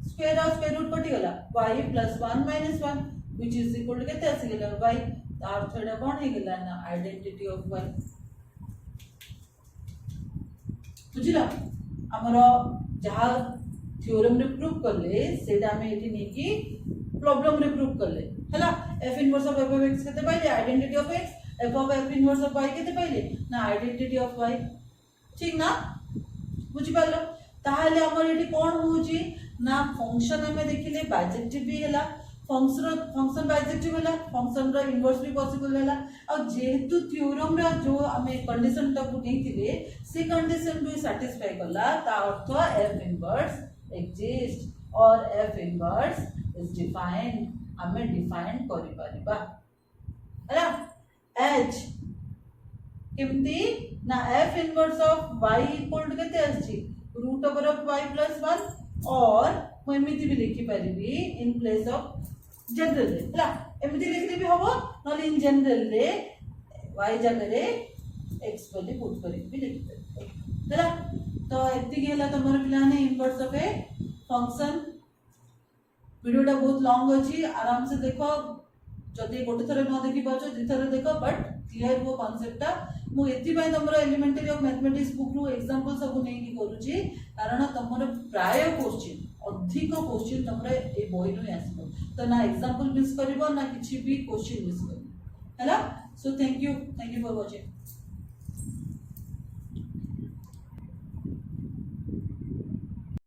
square of square root कटि गला y + 1 - 1 which is equal to केते आसी गेला y तार थोड़ा कोन हे गेला ना आइडेंटिटी ऑफ y बुझिला हमरो जहा थ्योरम रे प्रूव करले सेटा हमें एठी नै कि प्रॉब्लम रे प्रूव करले हैला f inverse of f of x केते पाइले identity of x f of f inverse of y केते पाइले ना आइडेंटिटी ऑफ y ठीक ना बुझि पालो ताहले हमर एठी कोन होउची ना फंक्शन हमें देखिले बाइजेक्टिव भी हैला फंक्शन बाइजेक्टिव हैला फंक्शन रो इनवर्स भी पॉसिबल हैला और जेहेतु थ्योरम रा जो हमें कंडीशन ता को देथिले से कंडीशन भी सैटिस्फाई करला ता अर्थ f inverse exist or f inverse is defined आमे डिफाइन करि परिबा हैला h केमती ना f inverse of y equal to केते आछि root over of y plus 1 और मु एमिति भी लिखि परिबी इन प्लेस ऑफ जनरल रे हैला एमिति लिखि भी हबो नॉट इन जनरल रे y जगह रे x बोली पुट करि भी लिखि परिबी हैला तो एति गेला तमर पिलाने इनवर्स ऑफ ए फंक्शन वीडियोटा बहुत लॉन्ग अछि आराम से देखो जदि गोटे थरे न देखि पाछो दि थरे देखो बट क्लियर हो कांसेप्टटा मु एति पय तमर एलिमेंटरी ऑफ मैथमेटिक्स बुक रू एग्जांपल सब नै की करूची कारण तमर प्राय क्वेश्चन अधिक क्वेश्चन तमर ए बोई नु आसीबो तो ना एग्जांपल मिस करबो ना किछि भी क्वेश्चन मिस करबो हैला so thank you for watching.